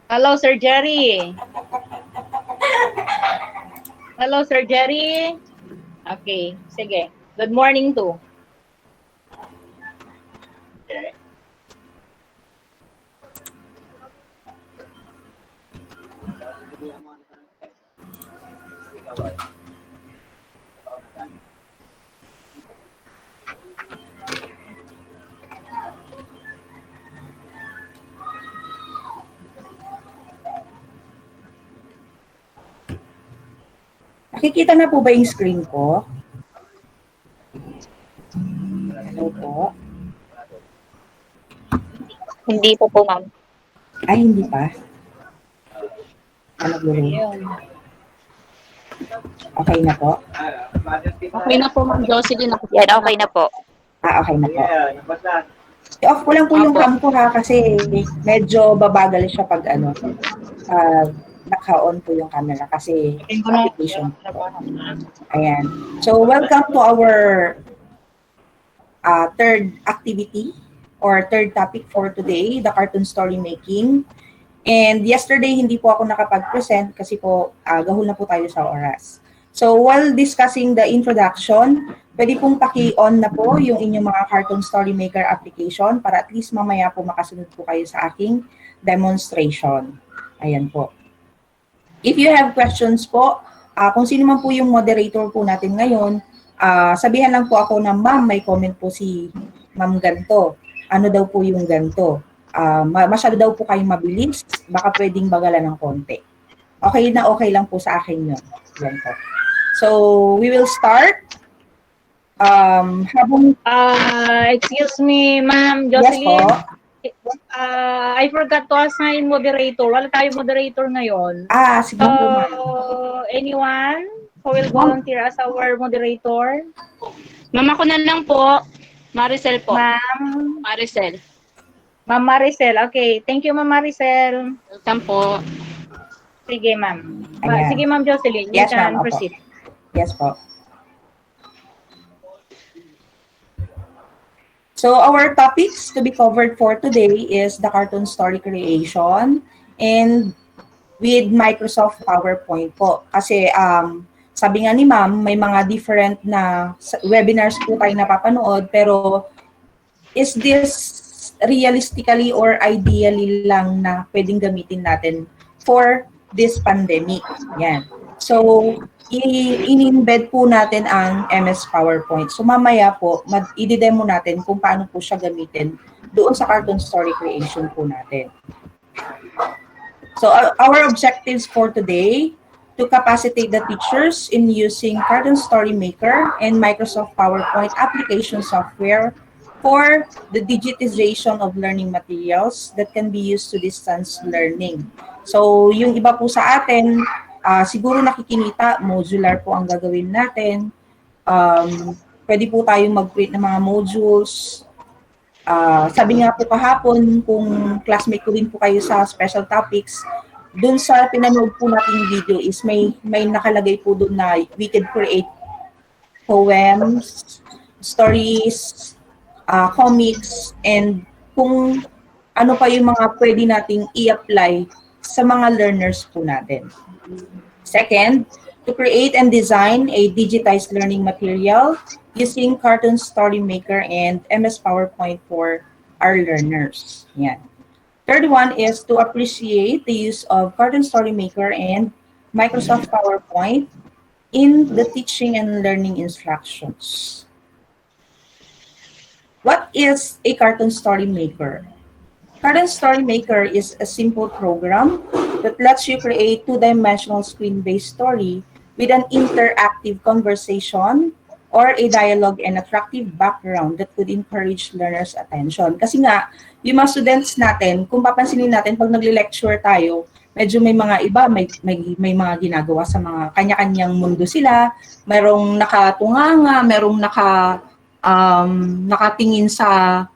Hello, Sir Jerry. Hello, Sir Jerry. Okay, sige. Good morning to. Okay. Nakikita na po ba yung screen ko? Hello po. Hindi po, ma'am. Ay, hindi pa. Ano po rin? Ayun. Okay na po? Okay na po, ma'am Jocelyn. Yan, okay na po. Okay na po. Yeah, nabasa. I-off ko lang po yung Opo. cam ko ha kasi medyo babagal siya pag naka-on po yung camera kasi application po. Ayan. So, welcome to our third activity or third topic for today, the cartoon story making. And yesterday, hindi po ako nakapag-present kasi po gahol na po tayo sa oras. So, while discussing the introduction, pwede pong paki-on na po yung inyong mga Cartoon Story Maker application para at least mamaya po makasunod po kayo sa aking demonstration. Ayan po. If you have questions po, kung sino man po yung moderator po natin ngayon, sabihan lang po ako na, ma'am, may comment po si ma'am ganto. Ano daw po yung ganto? Masyado daw po kayong mabilis, baka pwedeng bagalan ng konti. Okay na okay lang po sa akin yun. Yan po. So, we will start. Excuse me, Ma'am Yes Jocelyn. po. I forgot to assign moderator. Wala tayong moderator ngayon. Sige po, ma'am. Anyone who will volunteer as our moderator? Ma'am, ako na lang po. Maricel po. Ma'am Maricel. Maricel. Okay. Thank you, Ma'am Maricel. Welcome po. Sige, Ma'am. Ayan. Sige, Ma'am Jocelyn. You Yes, can ma'am. Opo. proceed. Yes po. So our topics to be covered for today is the cartoon story creation and with Microsoft PowerPoint po. Kasi sabi nga ni ma'am, may mga different na webinars po tayo napapanood, pero is this realistically or ideally lang na pwedeng gamitin natin for this pandemic? Yan. So, in-embed po natin ang MS PowerPoint. So, mamaya po, i-demo natin kung paano po siya gamitin doon sa cartoon story creation po natin. So, our objectives for today, to capacitate the teachers in using Cartoon Story Maker and Microsoft PowerPoint application software for the digitization of learning materials that can be used to distance learning. So, yung iba po sa atin, siguro nakikinita, modular po ang gagawin natin. Pwede po tayong mag-create ng mga modules. Sabi nga po kahapon, kung classmate ko din po kayo sa special topics, dun sa pinanood po nating video is may nakalagay po dun na we can create poems, stories, comics, and kung ano pa yung mga pwede nating i-apply sa mga learners po natin. Second, to create and design a digitized learning material using Cartoon Story Maker and MS PowerPoint for our learners. Yan. Third one is to appreciate the use of Cartoon Story Maker and Microsoft PowerPoint in the teaching and learning instructions. What is a Cartoon Story Maker? Cartoon Story Maker is a simple program that lets you create two-dimensional screen-based story with an interactive conversation or a dialogue and attractive background that could encourage learners' attention. Kasi nga, yung mga students natin, kung papansinin natin, pag nagle-lecture tayo, medyo may mga iba, may mga ginagawa sa mga kanya-kanyang mundo sila, merong nakatunganga, merong nakatingin sa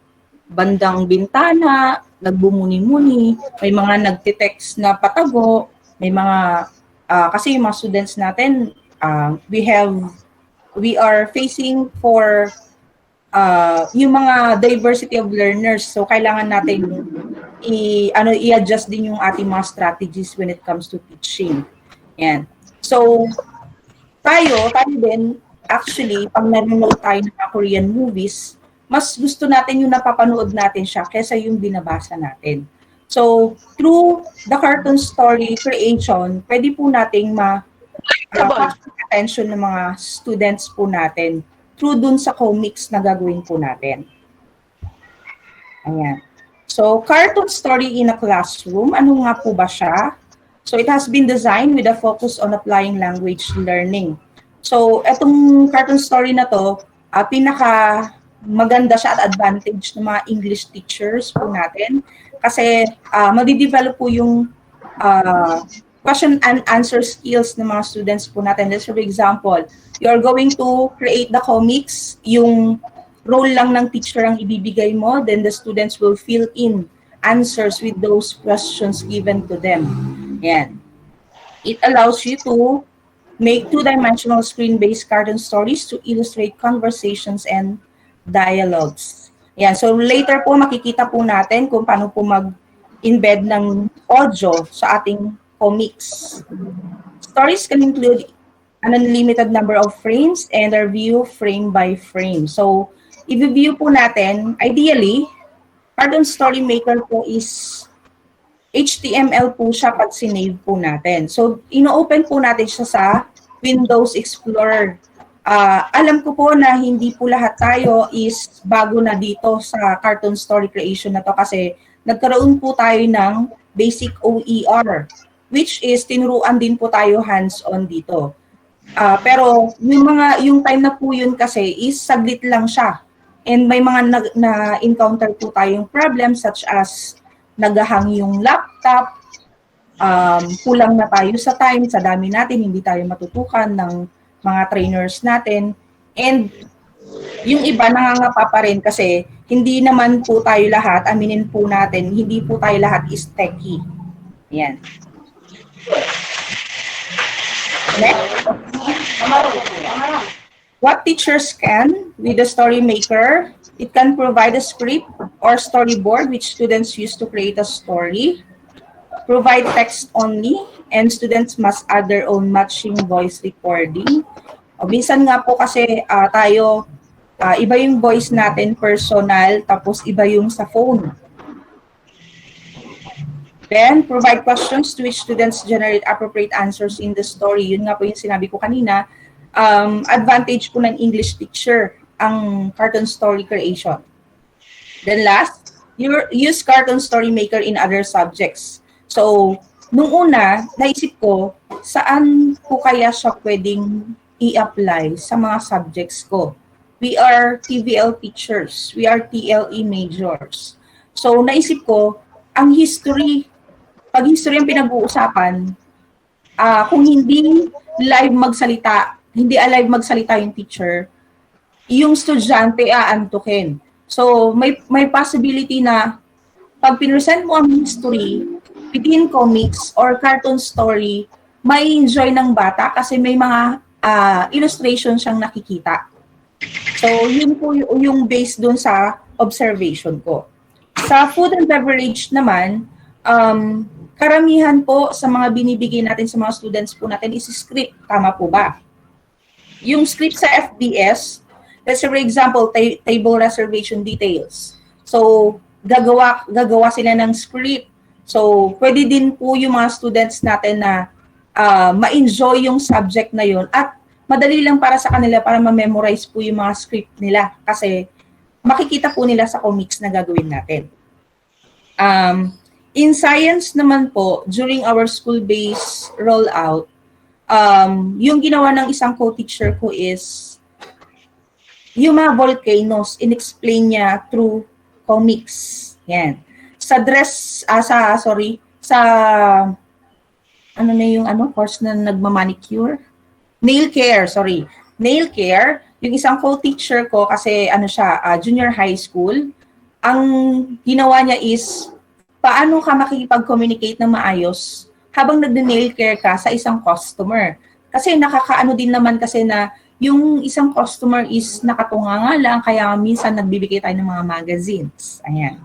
bandang bintana, nagbumuni-muni, may mga nagtitext na patago, may mga, kasi yung mga students natin, we are facing for yung mga diversity of learners. So, kailangan natin i-adjust din yung ating mga strategies when it comes to teaching. Yan. So, tayo din, actually, pag nanonood tayo ng mga Korean movies, mas gusto natin yung napapanood natin siya kaysa yung binabasa natin. So, through the cartoon story creation, pwede po nating attention ng mga students po natin through dun sa comics na gagawin po natin. Ayan. So, cartoon story in a classroom, ano nga po ba siya? So, it has been designed with a focus on applying language learning. So, etong cartoon story na to, pinaka maganda siya at advantage ng mga English teachers po natin kasi madi-develop po yung question and answer skills ng mga students po natin. Let's for example, you're going to create the comics, yung role lang ng teacher ang ibibigay mo, then the students will fill in answers with those questions given to them. Yan. It allows you to make two-dimensional screen-based cartoon stories to illustrate conversations and dialogues. Yan. So later po makikita po natin kung paano po mag-embed ng audio sa ating comics. Stories can include an unlimited number of frames and are viewed frame by frame. So, i-view po natin, ideally, Cartoon Story Maker po is HTML po siya pag sinave po natin. So, ino-open po natin siya sa Windows Explorer. Alam ko po na hindi po lahat tayo is bago na dito sa Cartoon Story creation na to kasi nagkaroon po tayo ng basic OER, which is tinuruan din po tayo hands-on dito. Pero yung time na po yun kasi is saglit lang siya. And may mga na-encounter po tayong problems such as naghahang yung laptop, kulang na tayo sa time, sa dami natin, hindi tayo matutukan ng mga trainers natin. And yung iba nangangapa pa rin kasi hindi naman po tayo lahat, aminin po natin, hindi po tayo lahat is techie. Yan. Next. What teachers can with the Story Maker, it can provide a script or storyboard which students use to create a story, provide text only, and students must add their own matching voice recording. Minsan nga po kasi tayo, iba yung voice natin personal, tapos iba yung sa phone. Then, provide questions to which students generate appropriate answers in the story. Yun nga po yung sinabi ko kanina, advantage po ng English teacher ang cartoon story creation. Then last, use cartoon story maker in other subjects. So, nung una, naisip ko, saan po kaya siya pwedeng i-apply sa mga subjects ko? We are TVL teachers. We are TLE majors. So, naisip ko, ang history, pag history ang pinag-uusapan, kung hindi alive magsalita yung teacher, yung estudyante aantukin. So, may possibility na pag pinresent mo ang history, within comics or cartoon story, may enjoy ng bata kasi may mga illustration siyang nakikita. So, yun po yung based dun sa observation ko. Sa food and beverage naman, karamihan po sa mga binibigay natin sa mga students po natin is script. Tama po ba? Yung script sa FBS, let's say for example, table reservation details. So, gagawa sila ng script. So, pwede din po yung mga students natin na ma-enjoy yung subject na yun at madali lang para sa kanila para ma-memorize po yung mga script nila kasi makikita po nila sa comics na gagawin natin. In science naman po, during our school-based rollout, yung ginawa ng isang co-teacher ko is yung mga volcanoes, in-explain niya through comics. Yan. Course na nagmamanicure? Nail care, yung isang co-teacher ko kasi junior high school, ang ginawa niya is paano ka makikipag-communicate ng maayos habang nag-nail care ka sa isang customer. Kasi nakakaano din naman kasi na yung isang customer is nakatunganga lang kaya minsan nagbibigay tayo ng mga magazines. Ayan.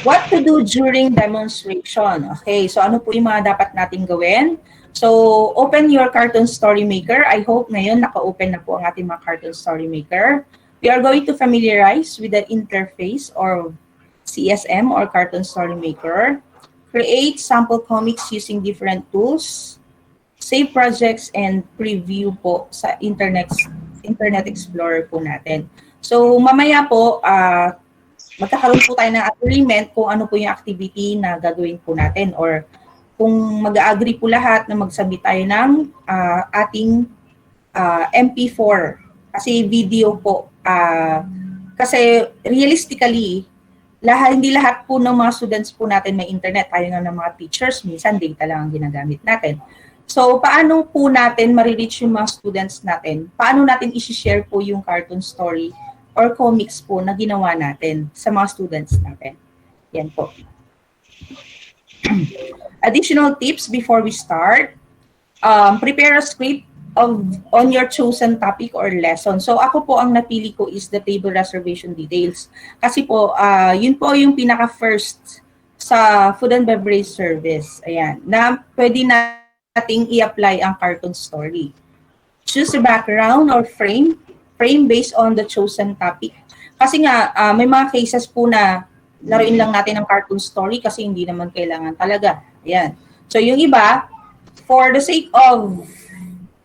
What to do during demonstration? Okay, so ano po yung mga dapat nating gawin? So, open your Cartoon Story Maker. I hope ngayon naka-open na po ang ating mga Cartoon Story Maker. We are going to familiarize with the interface or CSM or Cartoon Story Maker. Create sample comics using different tools. Save projects and preview po sa Internet Explorer po natin. So, mamaya po, magkakaroon po tayo ng agreement kung ano po yung activity na gagawin po natin or kung mag-agree po lahat na magsabi tayo ng ating MP4 kasi video po. Kasi realistically, hindi lahat po ng mga students po natin may internet. Tayo nga ng mga teachers, minsan data lang ang ginagamit natin. So, paano po natin marireach yung mga students natin? Paano natin isi-share po yung cartoon story or comics po na ginawa natin sa mga students natin? Yan po. Additional tips before we start. Prepare a script on your chosen topic or lesson. So, ako po ang napili ko is the table reservation details. Kasi po, yun po yung pinaka-first sa food and beverage service. Ayan. Na pwede nating i-apply ang cartoon story. Choose a background or frame based on the chosen topic. Kasi nga, may mga cases po na laruin lang natin ang cartoon story kasi hindi naman kailangan talaga. Ayan. So, yung iba, for the sake of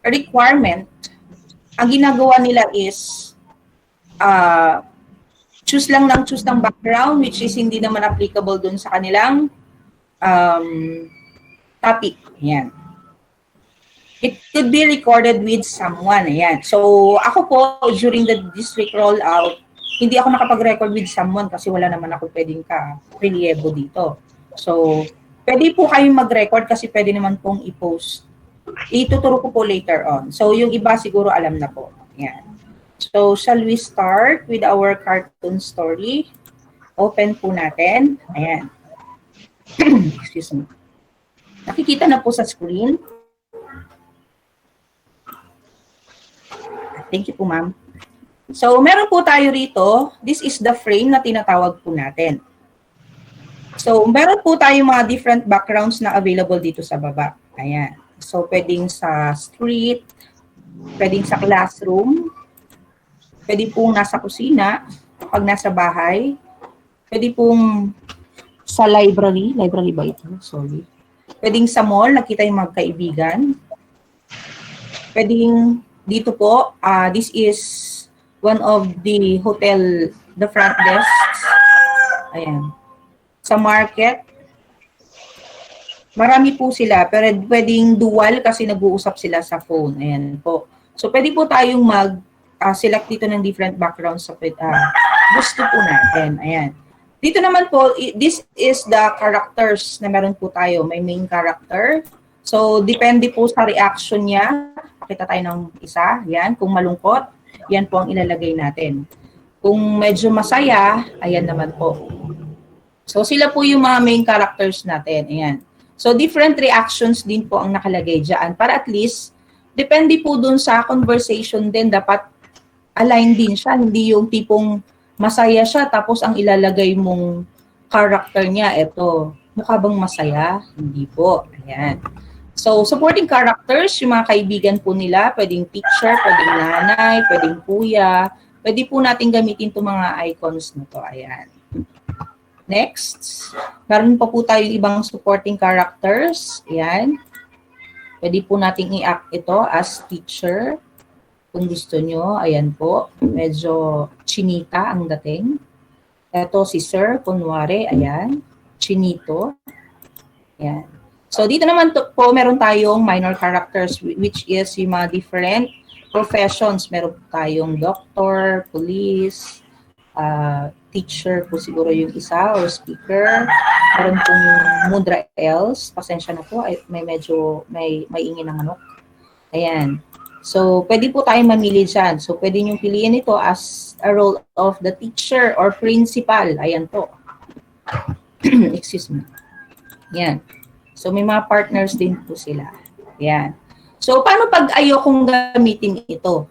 requirement, ang ginagawa nila is choose ng background which is hindi naman applicable dun sa kanilang topic. Ayan. It could be recorded with someone. Ayan. So, ako po, during the district rollout, hindi ako nakapag-record with someone kasi wala naman ako pwedeng ka-reliable dito. So, pwede po kayong mag-record kasi pwede naman pong i-post. Ituturo ko po later on. So, yung iba siguro alam na po. Ayan. So, shall we start with our cartoon story? Open po natin. Ayan. Excuse me. Nakikita na po sa screen. Thank you po, ma'am. So, meron po tayo rito. This is the frame na tinatawag po natin. So, meron po tayong mga different backgrounds na available dito sa baba. Ayan. So, pwedeng sa street, pwedeng sa classroom, pwede pong nasa kusina, pag nasa bahay, pwede pong sa library. Library ba ito? Sorry. Pwedeng sa mall, nakita yung mga kaibigan. Pwedeng dito po, this is one of the hotel, the front desks. Ayan. Sa market, marami po sila, pero pwedeng dual kasi nag-uusap sila sa phone. Ayan po. So, pwede po tayong mag-select dito ng different backgrounds sa gusto po natin. Ayan. Dito naman po, this is the characters na meron po tayo. May main character. So, depende po sa reaction niya. Pakita tayo ng isa. Yan. Kung malungkot, yan po ang ilalagay natin. Kung medyo masaya, ayan naman po. So, sila po yung mga main characters natin. Ayan. So, different reactions din po ang nakalagay dyan. Para at least, depende po dun sa conversation din, dapat align din siya. Hindi yung tipong masaya siya, tapos ang ilalagay mong character niya, eto, mukha bang masaya? Hindi po. Ayan. So, supporting characters, yung mga kaibigan po nila, pwedeng teacher, pwedeng nanay, pwedeng kuya. Pwede po natin gamitin itong mga icons na to. Ayan. Next, meron pa po tayong ibang supporting characters. Ayan. Pwede po natin i-act ito as teacher. Kung gusto nyo, ayan po. Medyo chinita ang dating. Ito si Sir, kunwari, ayan. Chinito. Ayan. So, dito naman po, meron tayong minor characters, which is yung mga different professions. Meron tayong doctor, police, teacher po siguro yung isa, or speaker. Meron pong mudra else. Pasensya na po, may medyo, may ingin ng manok. Ayan. So, pwede po tayong mamili dyan. So, pwede nyo piliin ito as a role of the teacher or principal. Ayan po. Excuse me. Ayan. So, may mga partners din po sila. Ayan. So, paano pag ayokong gamitin ito?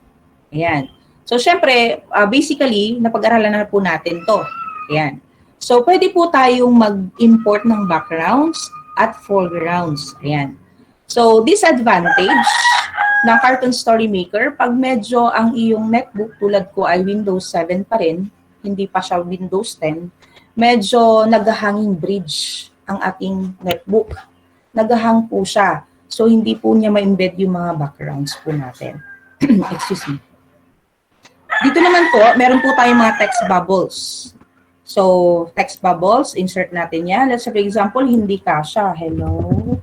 Ayan. So, syempre, basically, napag-aralan na po natin to. Ayan. So, pwede po tayong mag-import ng backgrounds at foregrounds. Ayan. So, disadvantage ng Cartoon Story Maker, pag medyo ang iyong netbook tulad ko ay Windows 7 pa rin, hindi pa siya Windows 10, medyo naghahanging bridge ang ating netbook. Naghahang po siya. So, hindi po niya ma-embed yung mga backgrounds po natin. Excuse me. Dito naman po, meron po tayong mga text bubbles. So, text bubbles, insert natin yan. Let's say, for example, hindi kasha. Hello.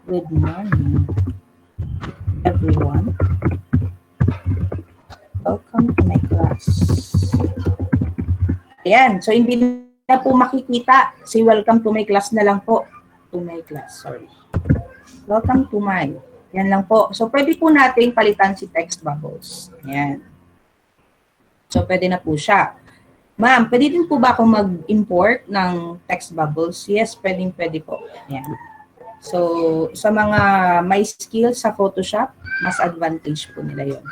Good morning, everyone. Welcome to my class. Ayan. So, hindi na po makikita. Si welcome to my class na lang po. To my class, sorry. Welcome to my. Yan lang po. So, pwede po natin palitan si text bubbles. Ayan. So, pwede na po siya. Ma'am, pwede din po ba akong mag-import ng text bubbles? Yes, pwede po. Ayan. So, sa mga may skills sa Photoshop, mas advantage po nila yun.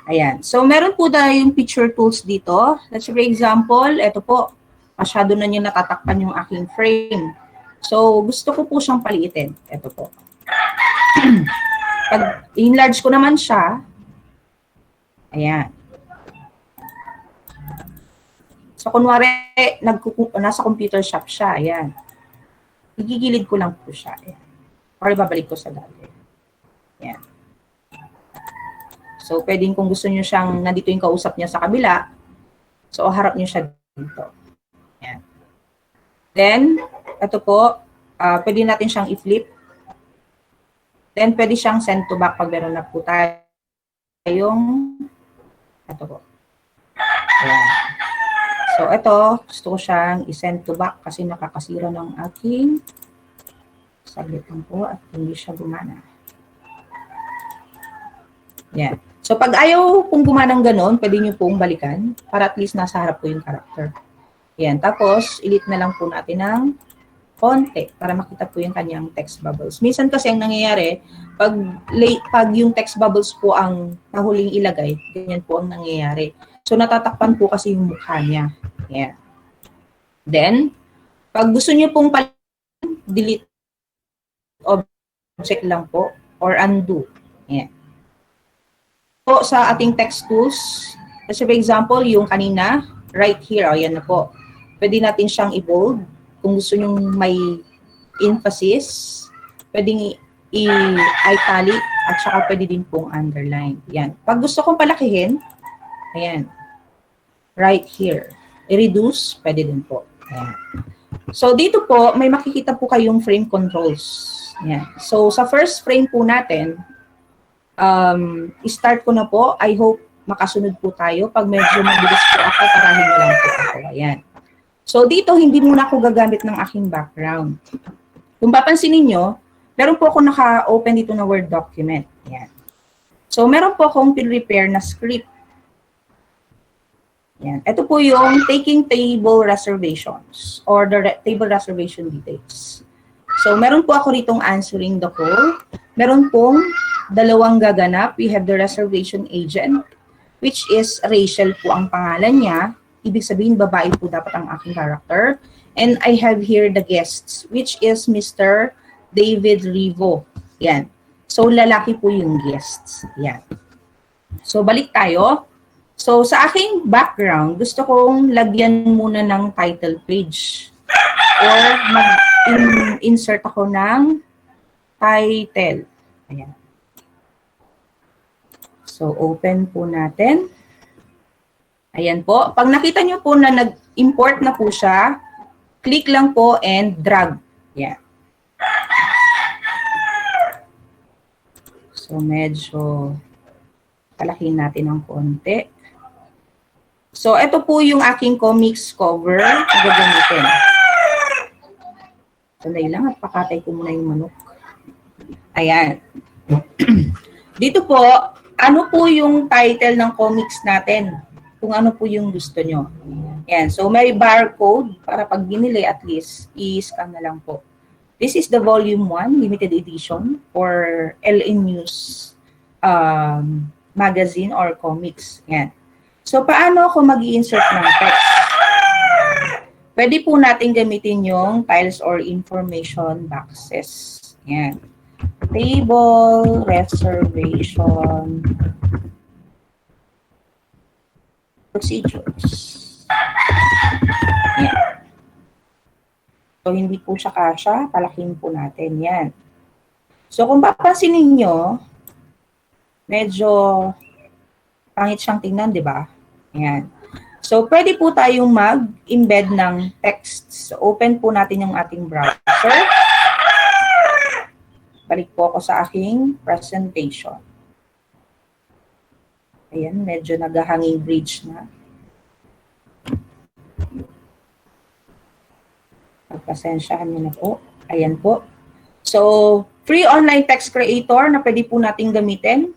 Ayan. So, meron po tayong picture tools dito. Let's say, for example, ito po. Masyado na niyo natatakpan yung aking frame. So, gusto ko po siyang paliitin. Ito po. Pag enlarge ko naman siya, ayan. So, kunwari, nasa computer shop siya. Ayan. Igigilid ko lang po siya. Ayan. Or ibabalik ko sa dati. Ayan. So, pwedeng kung gusto niyo siyang, nandito yung kausap niya sa kabila, so, harap niyo siya dito. Ayan. Then, ito po, pwede natin siyang i-flip. Then, pwede siyang send to back pag meron na po tayong, ito po. Ayan. So, ito, gusto ko siyang i-send to back kasi nakakasira ng aking saglit lang po at hindi siya gumana. Yan. So, pag ayaw pong gumanang ganon, pwede nyo pong balikan para at least nasa harap po yung character. Yan. Tapos, ilit na lang po natin ng konti para makita po yung kanyang text bubbles. Minsan kasi ang nangyayari, pag yung text bubbles po ang nahuling ilagay, ganyan po ang nangyayari. So, natatakpan po kasi yung mukha niya. Yan. Then, pag gusto nyo pong delete object lang po or undo. Yan. So, sa ating text tools, as for example, yung kanina, right here, o yan na po. Pwede natin siyang i-bold. Kung gusto nyo may emphasis, pwedeng i-italic at saka pwede din pong underline. Yan. Pag gusto kong palakihin, ayan. Right here. I-reduce, pwede din po. Ayan. So, dito po, may makikita po kayong frame controls. Ayan. So, sa first frame po natin, start ko na po. I hope makasunod po tayo. Pag medyo mabilis po ako, parahin na lang po ako. Ayan. So, dito, hindi muna ako gagamit ng aking background. Kung papansin ninyo, meron po ako naka-open dito na Word document. Ayan. So, meron po akong prepare na script. Yan. Ito po yung taking table reservations or the table reservation details. So, meron po ako ritong answering the call. Meron pong dalawang gaganap. We have the reservation agent, which is Rachel po ang pangalan niya. Ibig sabihin, babae po dapat ang aking character. And I have here the guests, which is Mr. David Rivo. Yan. So, lalaki po yung guests. Yan. So, balik tayo. So, sa aking background, gusto kong lagyan muna ng title page. Or mag-insert ako ng title. Ayan. So, open po natin. Ayan po. Pag nakita nyo po na nag-import na po siya, click lang po and drag. Ayan. So, medyo palakihin natin ng konti. So, ito po yung aking comics cover na gagamitin. Sandali lang at pakatay ko muna yung manok. Ayan. Dito po, ano po yung title ng comics natin? Kung ano po yung gusto nyo. Ayan. So, may barcode para pag binili at least, i-scan na lang po. This is the volume 1, limited edition for LN News magazine or comics. Ayan. So, paano ako mag-i-insert ng text? pwede po natin gamitin yung tiles or information boxes. Yan. Table, reservation, procedures. Yan. So, hindi po siya kasya, palaking po natin. Yan. So, kung papansin ninyo, medyo pangit siyang tingnan, di ba? Yan. So, pwede po tayong mag-embed ng text. So, open po natin yung ating browser. Balik po ako sa aking presentation. Ayan, medyo nag-hanging bridge na. Pagpasensyahan niyo na po. Ayan po. So, free online text creator na pwede po nating gamitin.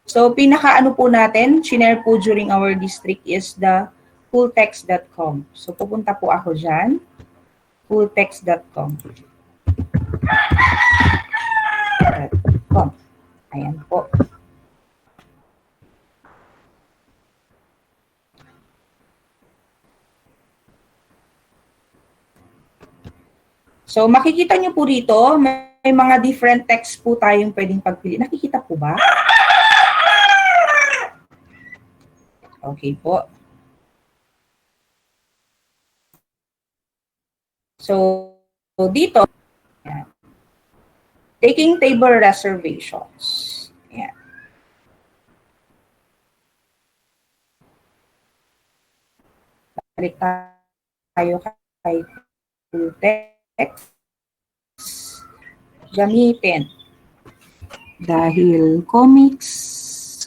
So, pinaka-ano po natin, shinare po during our district is the fulltext.com. So, pupunta po ako dyan. fulltext.com. Ayan po. So, makikita nyo po rito, may mga different text po tayong pwedeng pagpili. Nakikita po ba? Okay po. So, dito, ayan. Taking table reservations. Ayan. Balik tayo kay full text. Gamitin. Dahil comics,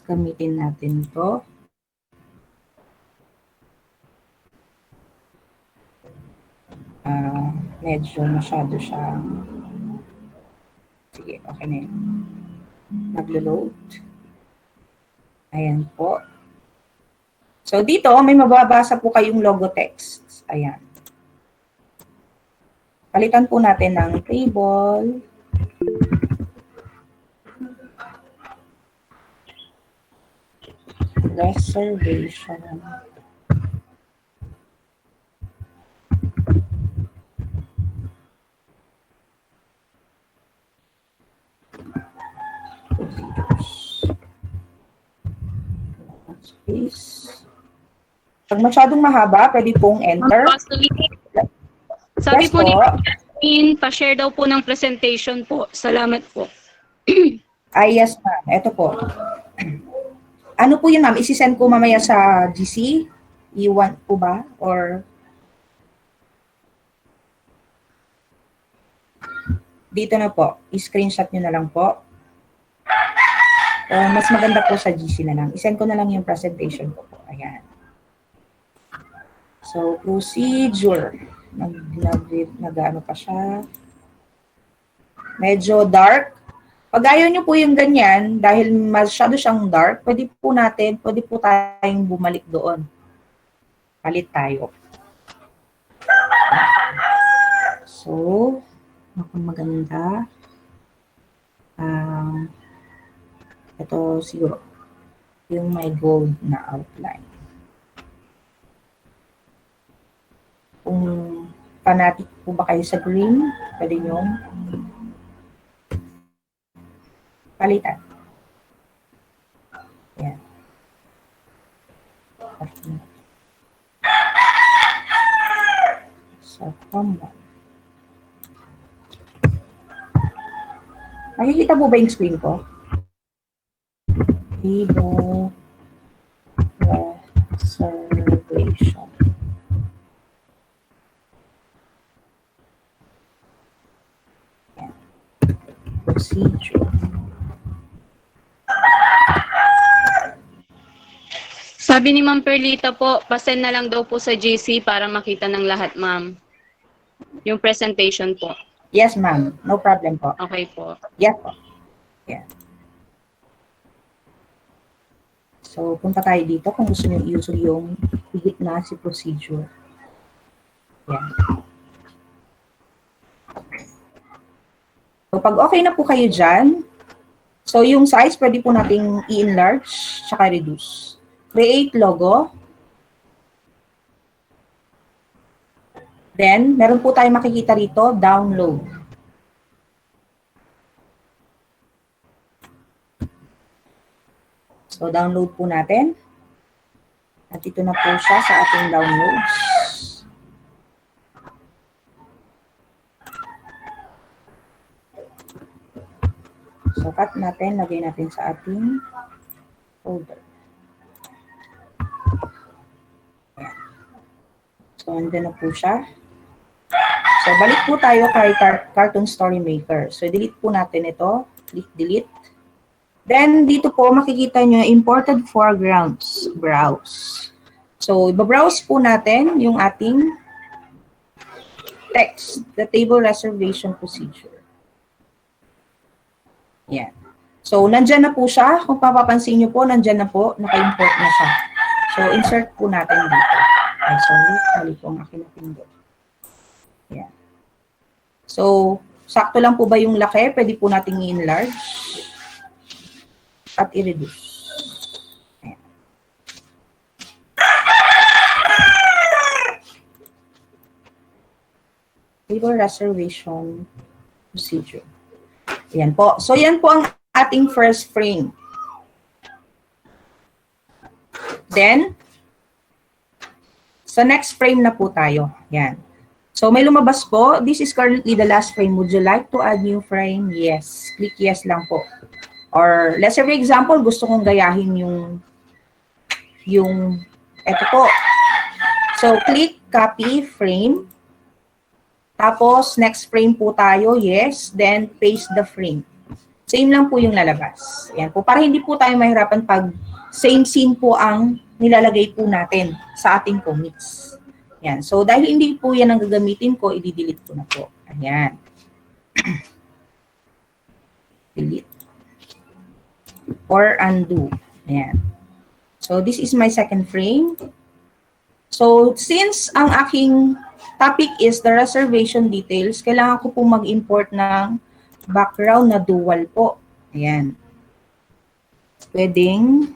gamitin natin to. Medyo masyado siyang sige, okay na yun. Naglo-load. Ayan po. So, dito, may mababasa po kayong logo text. Ayan. Palitan po natin ng table. Reservation. Space. Pag masyadong mahaba, pwede pong enter. Sabi Yes po ni po. Christine, pa-share daw po ng presentation po. Salamat po. Ay, yes ma'am. Ito po. Ano po yun ma'am? Isisend ko mamaya sa GC? I-want po ba? Or dito na po. I-screenshot nyo na lang po. Mas maganda po sa GC na lang. I-send ko na lang yung presentation ko po. Ayan. So, procedure. Nag-ano pa siya. Medyo dark. Pag ayaw nyo po yung ganyan, dahil masyado siyang dark, pwede po tayong bumalik doon. Palit tayo. So, maganda. Ito siguro, yung may gold na outline. Kung fanatic po ba kayo sa green, pwede nyo palitan. Yan. So, combine. Nakikita po ba yung screen ko? Table reservation. Yan. Procedure. Sabi ni Ma'am Perlita po, pasend na lang daw po sa GC para makita ng lahat, ma'am. Yung presentation po. Yes, ma'am. No problem po. Okay po. Yes po. Yeah. So, punta tayo dito kung gusto nyo i-use yung higit na si procedure. Yan. So, pag okay na po kayo dyan, so yung size pwede po nating i-enlarge tsaka reduce. Create logo. Then, meron po tayong makikita rito, download. So, download po natin. At ito na po siya sa ating downloads. So, cut natin, lagay natin sa ating folder. Ayan. So, andun na po siya. So, balik po tayo kay Cartoon Story Maker. So, delete po natin ito. Click delete. Then, dito po makikita nyo, imported foregrounds. Browse. So, ibabrowse po natin yung ating text, the table reservation procedure. Yan. So, nandyan na po siya. Kung papapansin nyo po, nandyan na po, naka-import na siya. So, insert po natin dito. Ay, sorry. Mali po ang aking napindot. Yan. So, sakto lang po ba yung laki? Pwede po nating i-enlarge at i-reduce. Ayan. Table reservation procedure. Ayan po. So, yan po ang ating first frame. Then, sa next frame na po tayo. Yan. So, may lumabas po. This is currently the last frame. Would you like to add new frame? Yes. Click yes lang po. Or, let's say for example, gusto kong gayahin eto po. So, click copy frame. Tapos, next frame po tayo. Yes. Then, paste the frame. Same lang po yung lalabas. Ayan po. Para hindi po tayo mahirapan pag same scene po ang nilalagay po natin sa ating comics. Yan. So, dahil hindi po yan ang gagamitin ko, i-delete ko na po. Ayan. Delete. Or undo. Ayan. So, this is my second frame. So, since ang aking topic is the reservation details, kailangan ko po mag-import ng background na dual po. Ayan. Pwedeng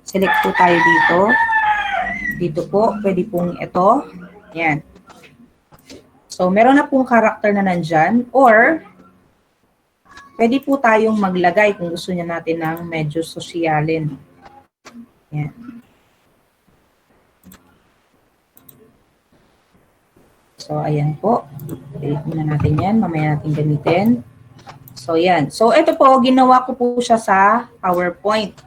select po tayo dito. Dito po, pwede pong ito. Yan. So, meron na pong karakter na nandyan. Or, pwede po tayong maglagay kung gusto niya natin ng medyo sosyalin. Yan. So, ayan po. Delete muna natin yan. Mamaya natin gamitin. So, yan. So, ito po, ginawa ko po siya sa PowerPoint.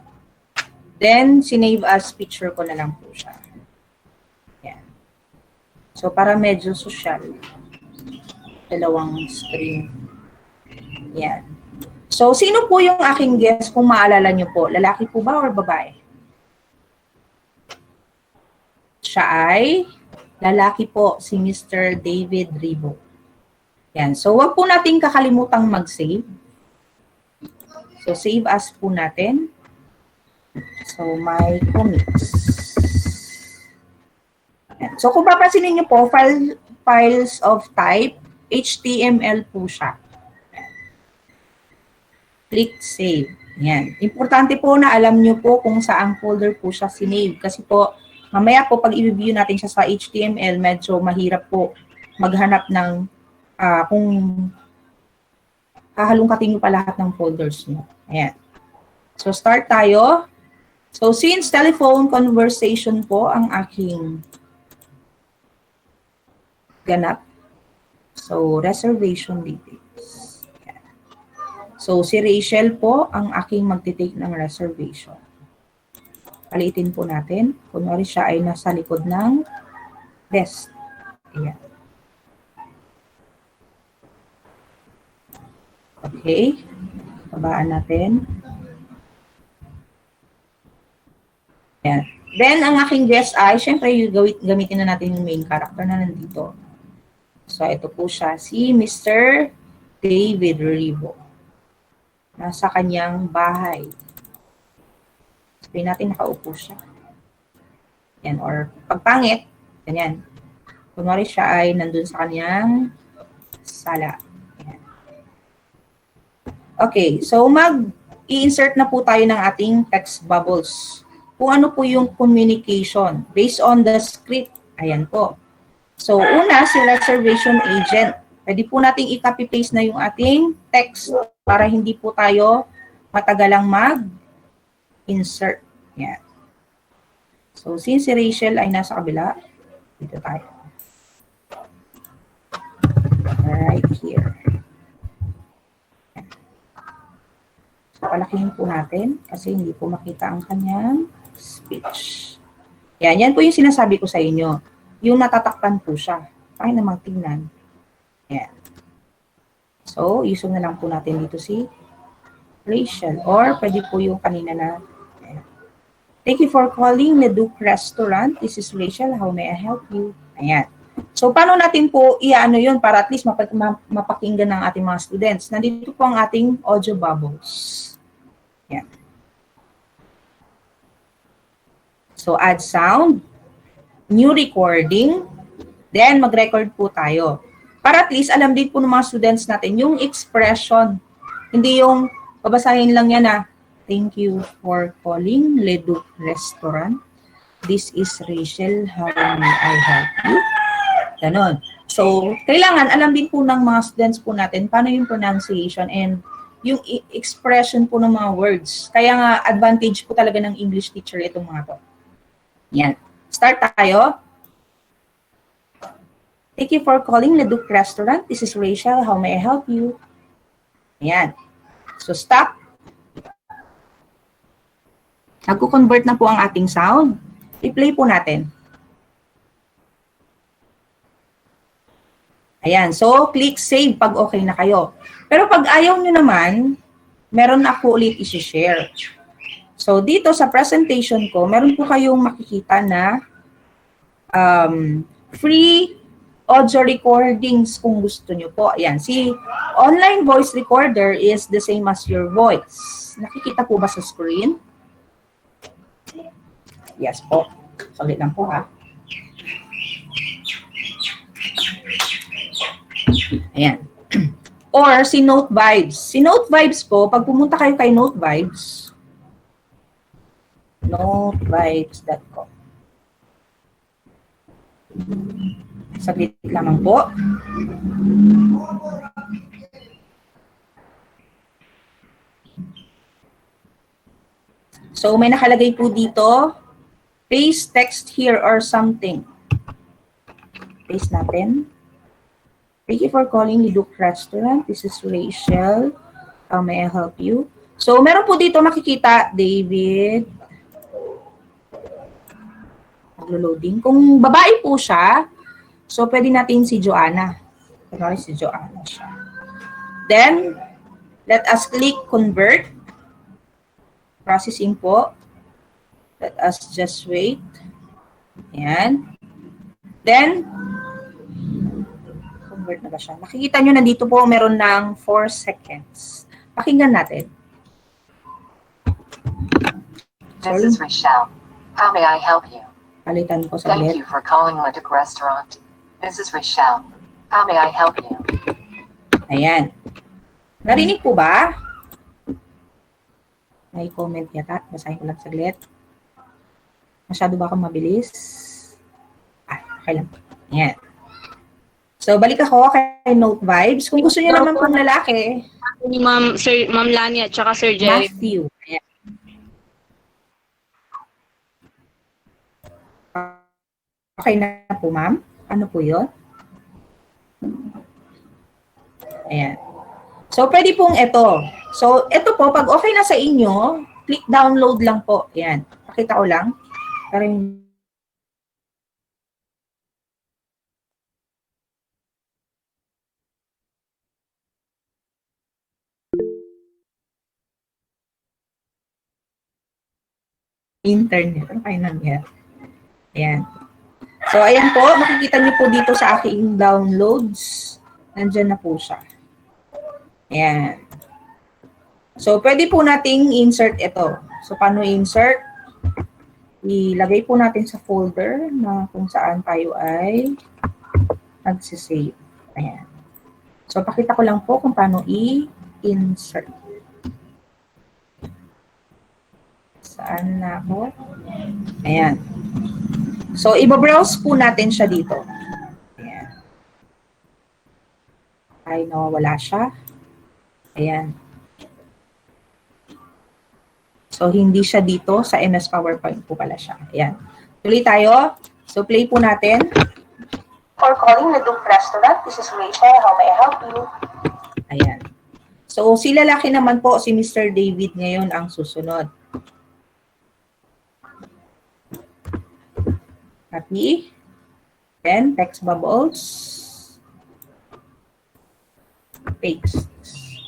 Then, sinave as picture ko na lang po siya. So, para medyo social. Dalawang screen. Yan. So, sino po yung aking guest kung maalala nyo po? Lalaki po ba or babae? Siya ay lalaki po, si Mr. David Ribo. Yan. So, wag po nating kakalimutang mag-save. So, save as po natin. So, my comics. So, kung papansinin niyo po, files of type, HTML po siya. Click Save. Yan. Importante po na alam niyo po kung saang folder po siya sinave. Kasi po, mamaya po, pag i-review natin siya sa HTML, medyo mahirap po maghanap ng kung hahalungkatin niyo pa lahat ng folders niyo. Ayan. So, start tayo. So, since telephone conversation po ang aking ganap. So, reservation details. Yan. So, si Rachel po ang aking magtitake ng reservation. Paliitin po natin. Kunwari siya ay nasa likod ng desk. Ayan. Okay. Babaan natin. Ayan. Then, ang aking guest ay, syempre, gamitin na natin yung main character na nandito. So, ito po siya, si Mr. David Ribo. Nasa kanyang bahay. Sabihin natin, nakaupo siya. Yan, or pagpangit, ganyan. Kunwari siya ay nandun sa kanyang sala. Yan. Okay, so mag-i-insert na po tayo ng ating text bubbles. Kung ano po yung communication based on the script. Ayan po. So, una, si reservation agent. Pwede po nating i-copy-paste na yung ating text para hindi po tayo matagalang mag-insert. Yan. So, since si Rachel ay nasa kabila, dito tayo. Right here. So, palakihin po natin kasi hindi po makita ang kanyang speech. Yan po yung sinasabi ko sa inyo. Yung natatakpan po siya. Kaya namang tingnan. Yan. So, isog na lang po natin dito si Rachel. Or, pwede po yung kanina na. Ayan. Thank you for calling Leduc Restaurant. This is Rachel. How may I help you? Ayan. So, paano natin po i-ano yun para at least mapakinggan ng ating mga students? Nandito po ang ating audio bubbles. Ayan. So, add sound. New recording. Then, mag-record po tayo. Para at least, alam din po ng mga students natin yung expression. Hindi yung babasahin lang yan na, thank you for calling Leduc Restaurant. This is Rachel. How may I help you? Ganon. So, kailangan alam din po ng mga students po natin paano yung pronunciation and yung expression po ng mga words. Kaya nga, advantage po talaga ng English teacher itong mga to. Yan. Start tayo. Thank you for calling Leduc Restaurant. This is Rachel. How may I help you? Ayan. So, stop. Nagko-convert na po ang ating sound. I-play po natin. Ayan. So, click save pag okay na kayo. Pero pag ayaw nyo naman, meron ako ulit isi-share. So, dito sa presentation ko, meron po kayong makikita na free audio recordings kung gusto nyo po. Ayan, si online voice recorder is the same as your voice. Nakikita po ba sa screen? Yes po. Salit lang po ha. Ayan. Or si Note Vibes. Si Note Vibes po, pag pumunta kayo kay Note Vibes, notevibes.com. Saglit lamang po. So, may nakalagay po dito, paste text here or something. Paste natin. Thank you for calling Leduc Restaurant. This is Rachel. How may I help you? So, meron po dito makikita, David. Naglo-loading. Kung babae po siya, so pwede natin si Joanna. Kunwari si Joanna siya. Then, let us click convert. Processing po. Let us just wait. Ayan. Then, convert na ba siya? Nakikita nyo nandito po meron ng 4 seconds. Pakinggan natin. This is Rochelle. How may I help you? Palitan ko sa Thank you for calling Leduc Restaurant. This is Rochelle. How may I help you? Ayan. Narinig po ba? May comment yata. Basahin ko lang saglit. Masyado ba akong mabilis? Okay lang. Ayan. So, balik ako kay Note Vibes. Kung gusto niyo naman pong lalaki, Ni Ma'am Lani at saka Sir Jerry. Matthew. Ayan. Okay na po, ma'am? Ano po yun? Ayan. So, pwede pong ito. So, ito po, pag okay na sa inyo, click download lang po. Ayan. Pakita ko lang. Para internet. Ano kayo nangyari? Ayan. So, ayan po. Makikita niyo po dito sa aking downloads. Nandyan na po siya. Ayan. So, pwede po nating insert ito. So, paano insert? Ilagay po natin sa folder na kung saan tayo ay nagsisave. Ayan. So, pakita ko lang po kung paano i-insert. Saan na ako? Ayan. So, ibabrowse po natin siya dito. ay nawawala siya. Ayan. So, hindi siya dito. Sa MS PowerPoint po pala siya. Ayan. Tuloy tayo. So, play po natin. For calling Ledong Restaurant, this is Rachel. How may I help you? Ayan. So, si lalaki naman po, si Mr. David ngayon ang susunod. Copy. Then, text bubbles. Paste.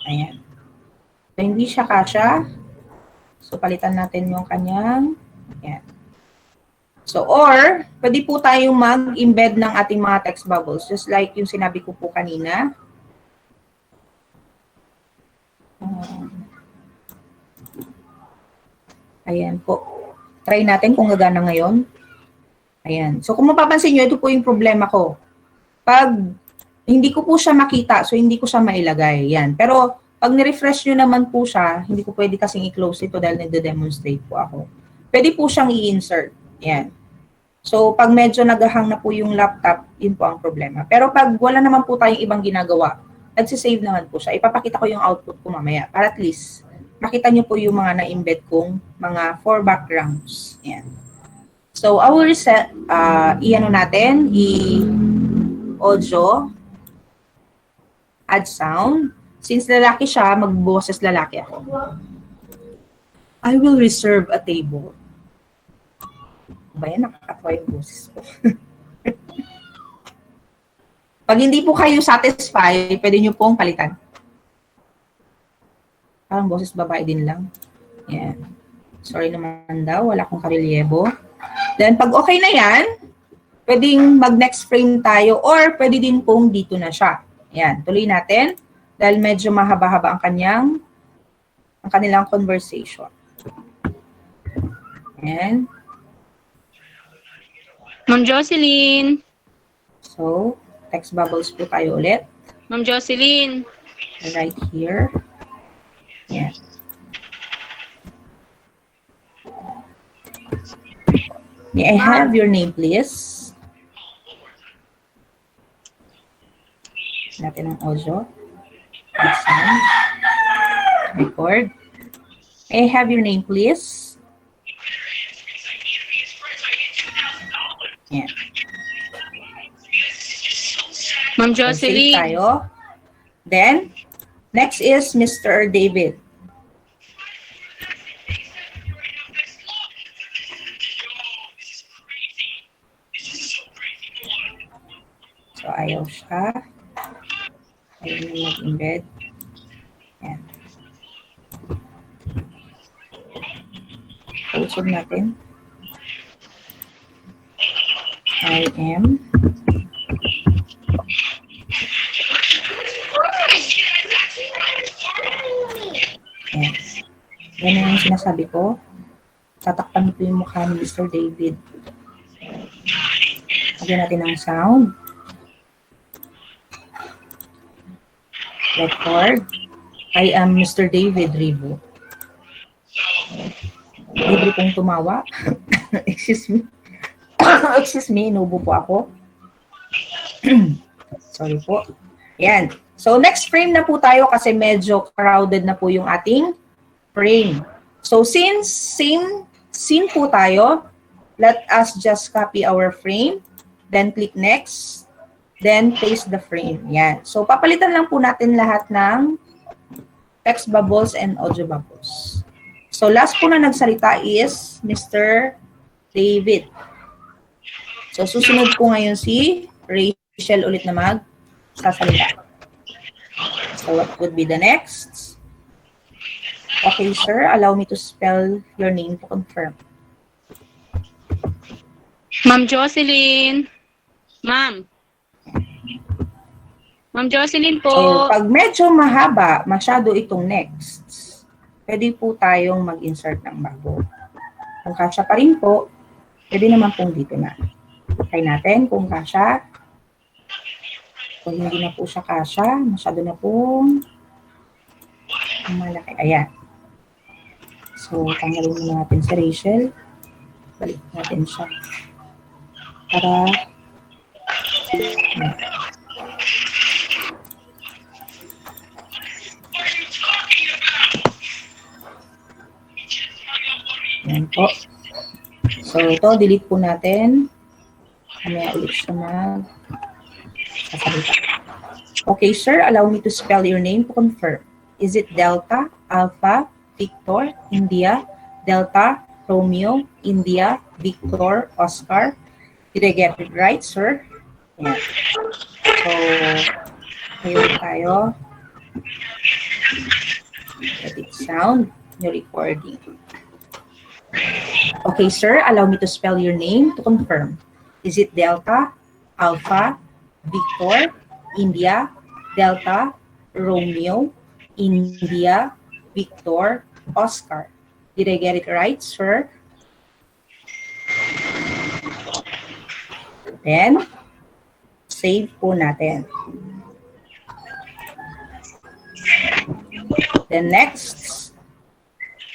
Ayan. So, hindi siya kasya. So, palitan natin yung kanyang. Ayan. So, or, pwede po tayong mag-embed ng ating mga text bubbles. Just like yung sinabi ko po kanina. Ayan po. Try natin kung gagana ngayon. Ayan. So, kung mapapansin nyo, ito po yung problema ko. Pag hindi ko po siya makita, so hindi ko siya mailagay. Yan. Pero, pag ni-refresh nyo naman po siya, hindi ko pwede kasing i-close ito dahil nagde-demonstrate po ako. Pwede po siyang i-insert. Yan. So, pag medyo nagahang na po yung laptop, yun po ang problema. Pero pag wala naman po tayong ibang ginagawa, nagsisave naman po siya. Ipapakita ko yung output ko mamaya para at least makita nyo po yung mga na-embed kong mga 4 backgrounds. Yan. So, I will reset, i-ano natin, i-audio, add sound. Since lalaki siya, magboses lalaki ako. I will reserve a table. Ba yan, nakakatawa yung boses ko. Pag hindi po kayo satisfied, pwede nyo pong palitan. Parang boses babae din lang. Yan. Sorry naman daw, wala akong karelyebo. Then, pag okay na yan, pwedeng mag-next frame tayo or pwede din pong dito na siya. Yan, tuloy natin. Dahil medyo mahaba-haba ang kanilang conversation. Yan. Ma'am Jocelyn. So, text bubbles po tayo ulit. Ma'am Jocelyn. Right here. Yan. May I have your name, please? Natin ang audio. Sound. Record. May I have your name, please? Yan. Ma'am So, save Jocelyn. tayo. Then, next is Mr. David. So, ayaw siya. Ayaw na mag-embed. Yan. Usog natin. I am. Yan. Yan yung sinasabi ko. Tatakpan ko yung mukha ni Mr. David. Lagyan natin ang sound. Record. I am Mr. David Ribo. Libre pong tumawa. Excuse me. Excuse me, inubo po ako. Sorry po. Yan. So, next frame na po tayo kasi medyo crowded na po yung ating frame. So, since same scene po tayo, let us just copy our frame, then click next, then paste the frame. Yan. So, papalitan lang po natin lahat ng text bubbles and audio bubbles. So, last po na nagsalita is Mr. David. So, susunod po ngayon si Rachel ulit na magsasalita. So, what would be the next? Okay, sir. Allow me to spell your name to confirm. Ma'am Jocelyn. Ma'am. Ma'am Jocelyn po. So, pag medyo mahaba, masyado itong next, pwede po tayong mag-insert ng bago. Kung kasya pa rin po, pwede naman pong dito na. Try natin kung kasya. Kung hindi na po siya kasya, masyado na pong malaki. Ayan. So, tanggalin muna natin si Rachel. Balik natin siya. Para Yan po. So, ito, delete po natin. Mamaya ulit siya sasalita. Okay, sir, allow me to spell your name to confirm. Is it Delta, Alpha, Victor, India, Delta, Romeo, India, Victor, Oscar? Did I get it right, sir? Yeah. So, ngayon tayo. Let it sound. Your recording. Okay, sir, allow me to spell your name to confirm. Is it Delta, Alpha, Victor, India, Delta, Romeo, India, Victor, Oscar? Did I get it right, sir? Then, save po natin. Then next,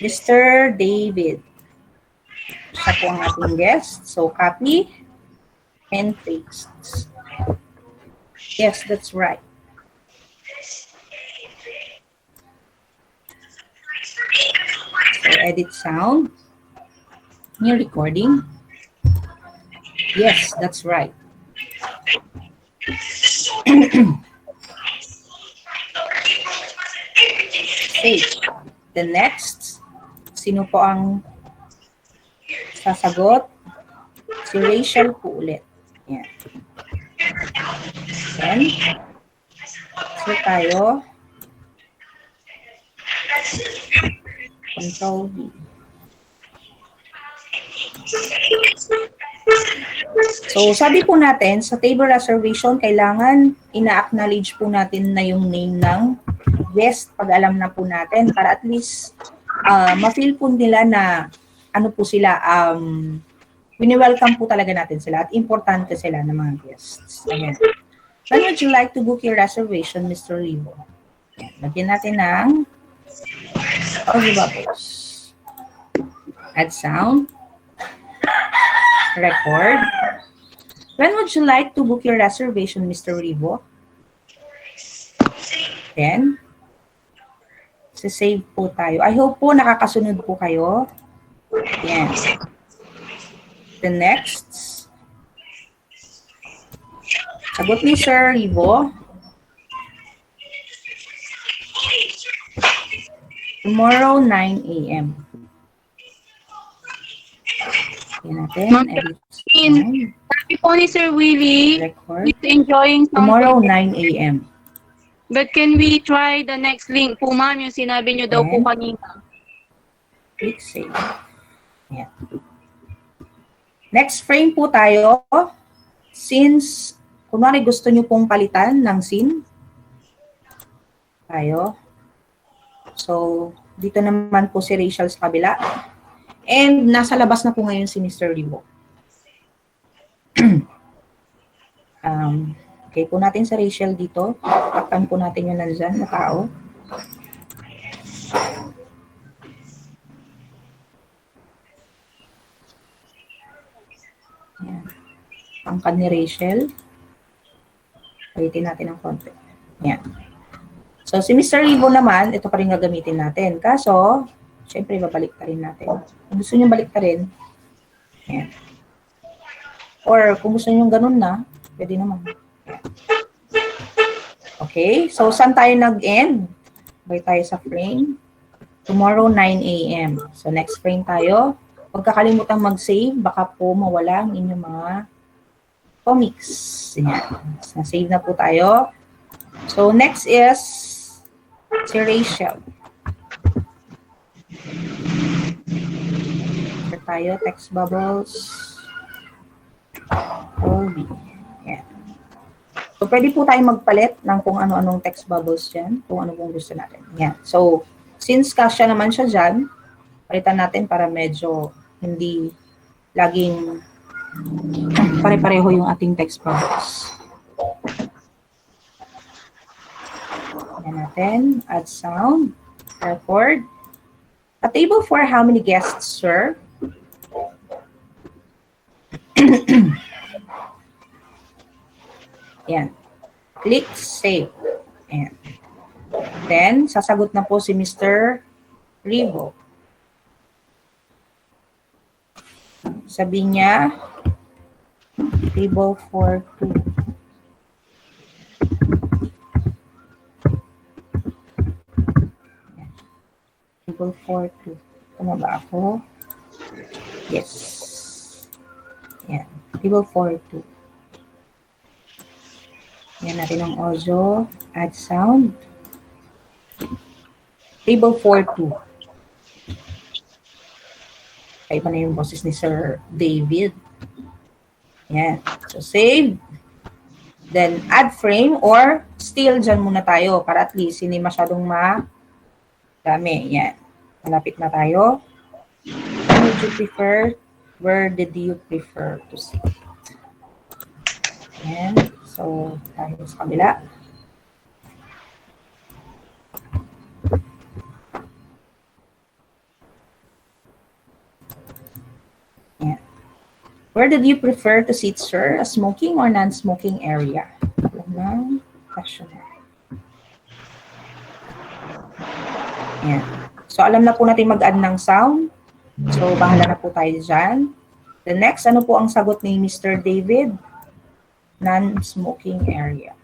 Mr. David. Siya po ang ating guest. So, copy and paste. Yes, that's right. So, edit sound. New recording. Yes, that's right. Save. The next, sino po ang sasagot? Si Rachel po ulit. Yan. Then, so tayo. Control V. So, sabi po natin, sa table reservation, kailangan ina-acknowledge po natin na yung name ng guest pag alam na po natin para at least ma-feel po nila na ano po sila, wini-welcome po talaga natin sila at importante sila ng mga guests. Ayan. When would you like to book your reservation, Mr. Rivo? Lagyan natin ng bubbles. Add sound. Record. When would you like to book your reservation, Mr. Rivo? Then, save po tayo. I hope po nakakasunod po kayo. Yan. The next. Sagot ni Sir Rivo. Tomorrow, 9 a.m. Yan natin. Edit. Sabi po ni Sir Willie, Record. he's enjoying something. Tomorrow, 9 a.m. But can we try the next link po, ma'am? Yung sinabi niyo daw po kanina. Click save. Yan. Next frame po tayo. Since, kunwari gusto nyo pong palitan ng scene. Tayo. So, dito naman po si Rachel sa kabila. And nasa labas na po ngayon si Mr. Rivo. Okay po natin sa Rachel dito. Takpan po natin yung nandyan na tao. Yan. Pangkad ni Rachel. Palitin natin ng konti. Yan. So, si Mr. Rivo naman, ito pa rin gagamitin natin. Kaso, syempre, babalik ta rin natin. Kung gusto nyo balik ta rin, yan. Or, kung gusto nyo ganun na, pwede naman. Yan. Okay, so saan tayo nag-end? Balik tayo sa frame. Tomorrow, 9 a.m. So, next frame tayo. Huwag kakalimutan mag-save. Baka po mawala ang inyong mga comics. Yan. Na-save na po tayo. So, next is si Rachel. Ito tayo, text bubbles. Colby. Yan. So, pwede po tayo magpalit ng kung ano-anong text bubbles dyan. Kung ano pong gusto natin. Yan. So, since kasya naman siya dyan, palitan natin para medyo hindi laging pare-pareho yung ating text bubbles. Yan natin. Add sound. Record. A table for how many guests, sir? Yan. Click save. Yan. Then, sasagot na po si Mr. Rivo. Sabi niya, table 4-2. Table 4-2. Tama ba ako? Yes. Yan. Table 4-2. Yan natin ang audio. Add sound. Table 4-2. Kaya pa na yung boses ni Sir David. Yan. So, save. Then, add frame or still dyan muna tayo para at least hindi masyadong dami. Yan. Malapit na tayo. When would you prefer? Where did you prefer to see? Yan. So, tayo sa kabila. Yan. Where did you prefer to sit, sir? A smoking or non-smoking area? Alam na, question. Yan. So, alam na po natin mag-add ng sound. So, bahala na po tayo dyan. The next, ano po ang sagot ni Mr. David? Non-smoking area.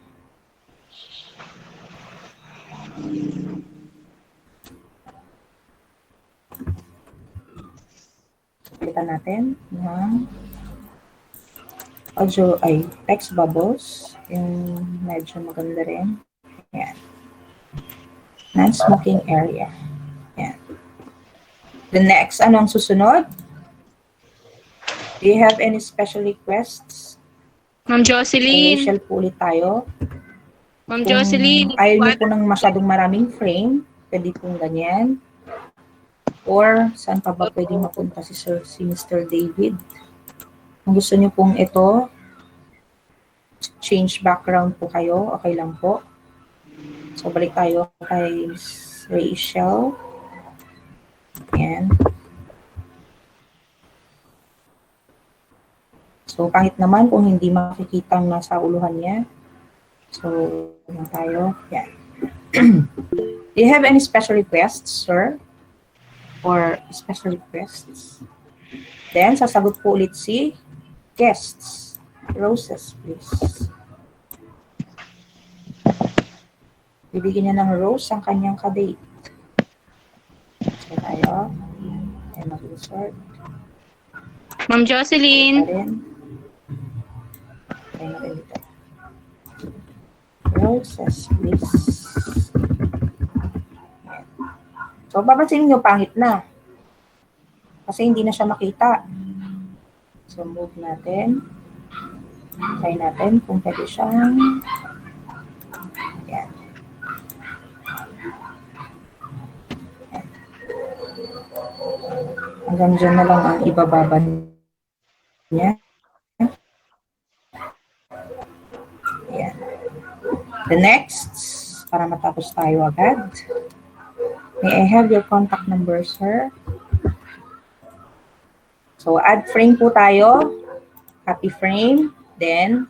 Kita natin ng audio ay text bubbles. Yung medyo maganda rin. Ayan. Non-smoking area. Ayan. The next, ano ang susunod? Do you have any special requests? Ma'am Jocelyn. Initial po ulit tayo. Ma'am Jocelyn. Ayaw niyo po ng masyadong maraming frame, pwede pong ganyan. Or, saan pa ba pwede mapunta si Mr. David? Kung gusto niyo pong ito, change background po kayo, okay lang po. So, balik tayo kay Rachel. Ayan. So, pangit naman kung hindi makikita ang nasa uluhan niya. So, yan tayo. Yan. Do you have any special requests, sir? Or special requests? Then, sasagot po ulit si guests. Roses, please. Bibigyan niya ng rose ang kanyang kadate. So, tayo. Ayan, mag-insert. Ma'am Jocelyn. Ayan natin dito. Roses, please. Ayan. So, papansin nyo, pangit na. Kasi hindi na siya makita. So, move natin. Try natin kung pwede siyang. Ayan. Ayan. Hanggang dyan na lang ang ibababa niya. Ayan. The next, para matapos tayo agad. May I have your contact number, sir? So, add frame po tayo. Copy frame. Then,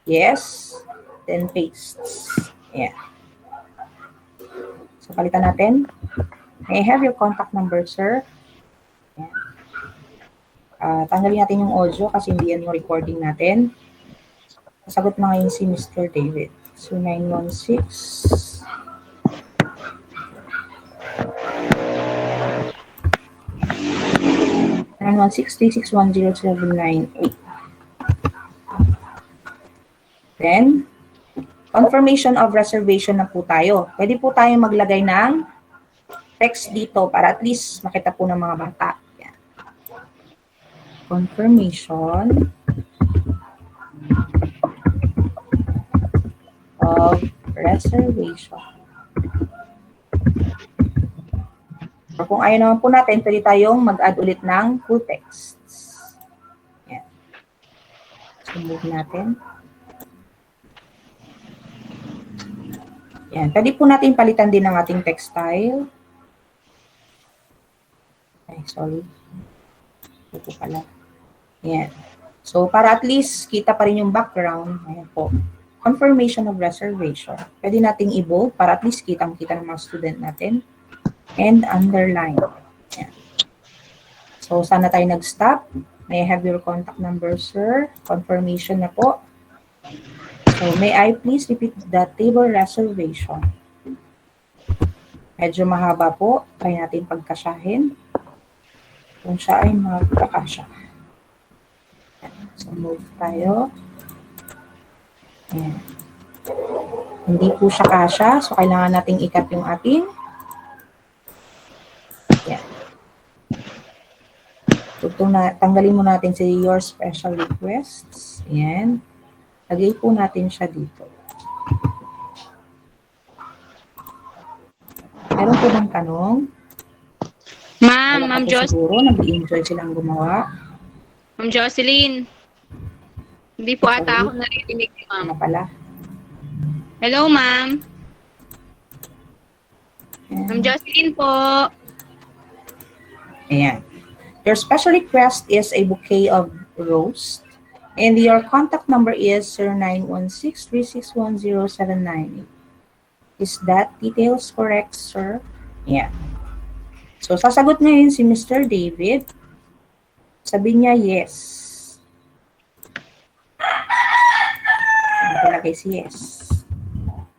yes. Then, paste. Ayan. So, palitan natin. May I have your contact number, sir? Ayan. Tanggalin natin yung audio kasi hindi yan yung recording natin. Sasagot na ngayon si Mr. David. So, 916. Then, confirmation of reservation na po tayo. Pwede po tayo maglagay ng text dito para at least makita po ng mga bata. Yan. Confirmation of reservation. So, kung ayaw naman po natin, pwede tayong mag-add ulit ng full text. Yan. So, move natin. Yan. Pwede po natin palitan din ng ating text style. Ay, sorry. Ito pala. Yan. So, para at least kita pa rin yung background. Ayan po. Confirmation of reservation. Pwede nating i-bold para at least kitang-kita ng mga student natin. And underline. Yan. So, sana tayo nag-stop. May I have your contact number, sir? Confirmation na po. So, may I please repeat the table reservation? Medyo mahaba po. Try natin pagkasyahin. Kung siya ay magkakasya. So, move tayo. Ayan. Hindi po siya kasya. So, kailangan nating ikat yung ating. Ayan. Tanggalin mo natin si your special requests. Ayan. Lagay po natin siya dito. Meron po bang tanong? Ma'am, Wala Ma'am pa po siguro, nag-enjoy silang gumawa. Ma'am Jocelyn. Hindi po ata ako naririnig ni ma'am. Ano pala? Hello, ma'am. Ayan. Ma'am Jocelyn po. Ayan. Your special request is a bouquet of rose. And your contact number is 0916-361-0798. Is that details correct, sir? Yeah. So, sasagot ngayon si Mr. David. Sabi niya, yes. Nakalagay si yes.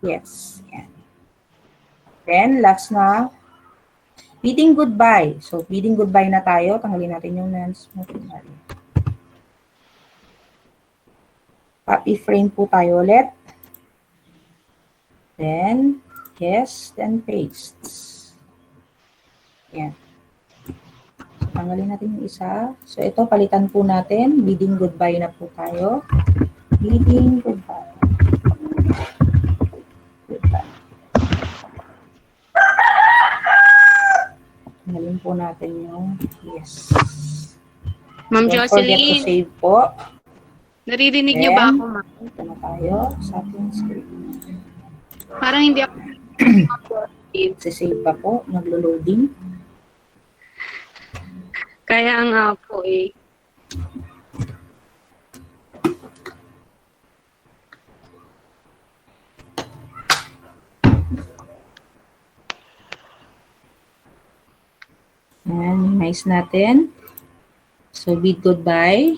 Yes. Yan. Then, last na, bidding goodbye. So, bidding goodbye na tayo. Tanggalin natin yung non-smoking area. Copy frame po tayo ulit. Then, yes, then paste. Yan. So, tanggalin natin yung isa. So, ito, palitan po natin. Bidding goodbye na po tayo. Bidding goodbye. Goodbye. Tanggalin po natin yung yes. Ma'am Don't forget to Jocelyn. save po. Naririnig niyo ba ako, ma'am? Ito na tayo sa ating screen. Parang hindi ako. Save pa po. Naglo-loading. Kaya nga po eh. Ayan, minimize natin. So, bid goodbye.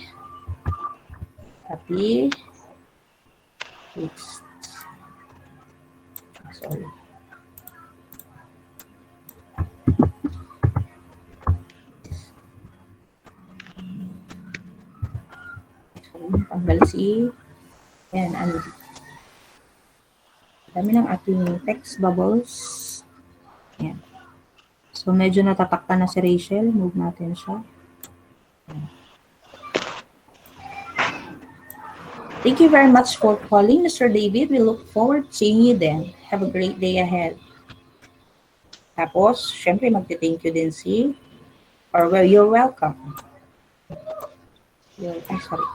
Copy. Paste. Sorry. Tanggal si ayan, ano. Dami ng ating text bubbles. Ayan. So, medyo natatakpan na si Rachel. Move natin siya. Thank you very much for calling, Mr. David. We look forward to seeing you then. Have a great day ahead. Tapos, syempre, magti-thank you din si, or well, you're welcome. Sorry.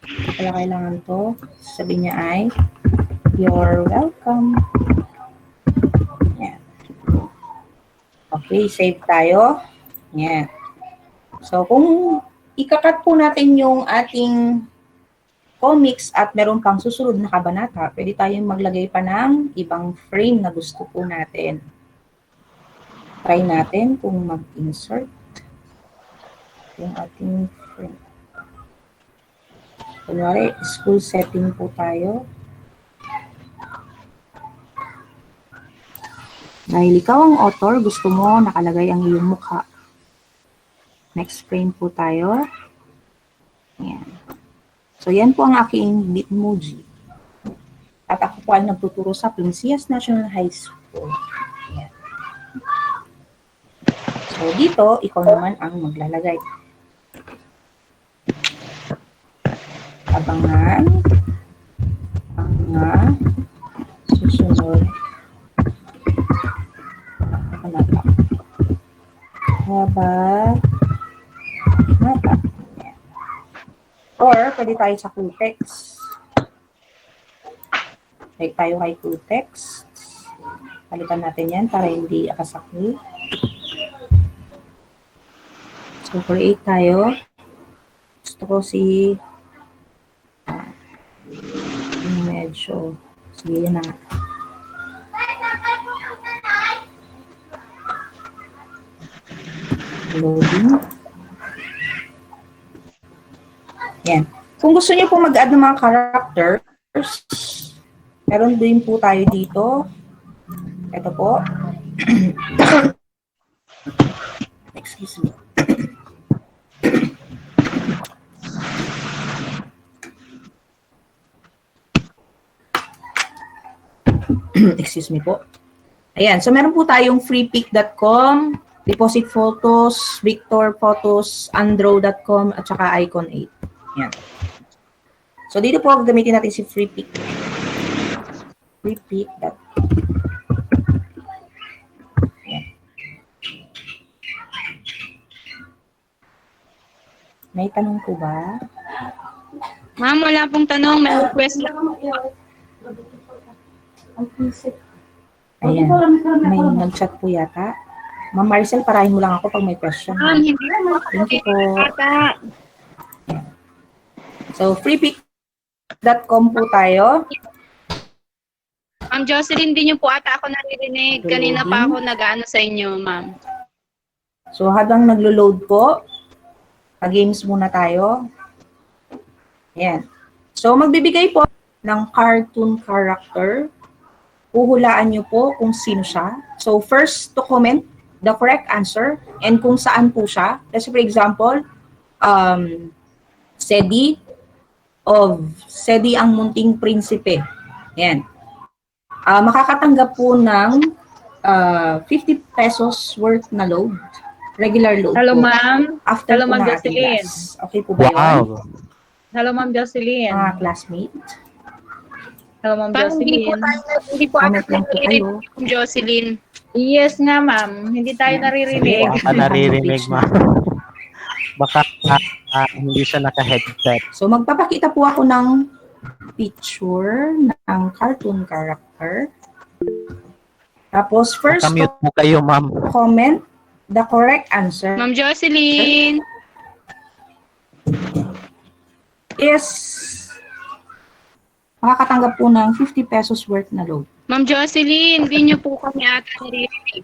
Kaya kailangan to. Sabi niya ay, you're welcome. Yan. Okay, save tayo. Yan. So, kung ikakat po natin yung ating comics at meron pang susunod na kabanata, pwede tayong maglagay pa ng ibang frame na gusto po natin. Try natin kung mag-insert yung ating frame. Kunwari, school setting po tayo. Dahil ikaw ang author, gusto mo nakalagay ang iyong mukha. Next frame po tayo. Ayan. So, yan po ang aking Bitmoji. At ako po ay nagtuturo sa Princess National High School. Ayan. So, dito, ikaw naman ang maglalagay. Abangan ang mga susunod na kabanata. Kabanata. Or, pwede tayo sa Kutex. Like tayo kay Kutex. Palitan natin yan para hindi akasakli. So, create tayo. Gusto ko si medyo. Sige na. Loading. Yan. Kung gusto niyo po mag-add ng mga characters, meron din po tayo dito. Ito po. Excuse me. Excuse me po. Ayan. So, meron po tayong freepic.com, Deposit Photos, Victor Photos, Andro.com, at saka Icon 8. Ayan. So, dito po gamitin natin si freepic. Freepic.com. Ayan. May tanong po ba? Ma'am, wala pong tanong. May request lang. Ayan. May nag-chat po yata. Ma'am Maricel, parahin mo lang ako pag may question. Ma'am, hindi naman. Thank you po. Ata. So, freepic.com po tayo. Ma'am Jocelyn, hindi niyo po ata ako naririnig. Kanina pa ako nag-ano sa inyo, ma'am. So, habang naglo-load po, games muna tayo. Ayan. So, magbibigay po ng cartoon character. Huhulaan nyo po kung sino siya. So, first to comment the correct answer and kung saan po siya. Let's say, for example, Sedi ang Munting Prinsipe. Ayan. Makakatanggap po ng 50 pesos worth na load. Regular load Hello, po. ma'am. After Hello, po Ma'am ng ating Jocelyn. class. Okay po ba yun? Hello, Ma'am Jocelyn. Mga classmate. Hello, Ma'am Parang hindi po Jocelyn. hindi po ata Comment lang po naririnig, kayo. Ma'am Jocelyn. Yes nga, ma'am. Hindi tayo naririnig. Baka naririnig, ma'am. Baka hindi siya naka-headset. So, magpapakita po ako ng picture ng cartoon character. Tapos, first Naka-mute po kayo, ma'am. comment the correct answer Ma'am Jocelyn. is makakatanggap po ng 50 pesos worth na load. Ma'am Jocelyn, hindi niyo po kami ata naririnig.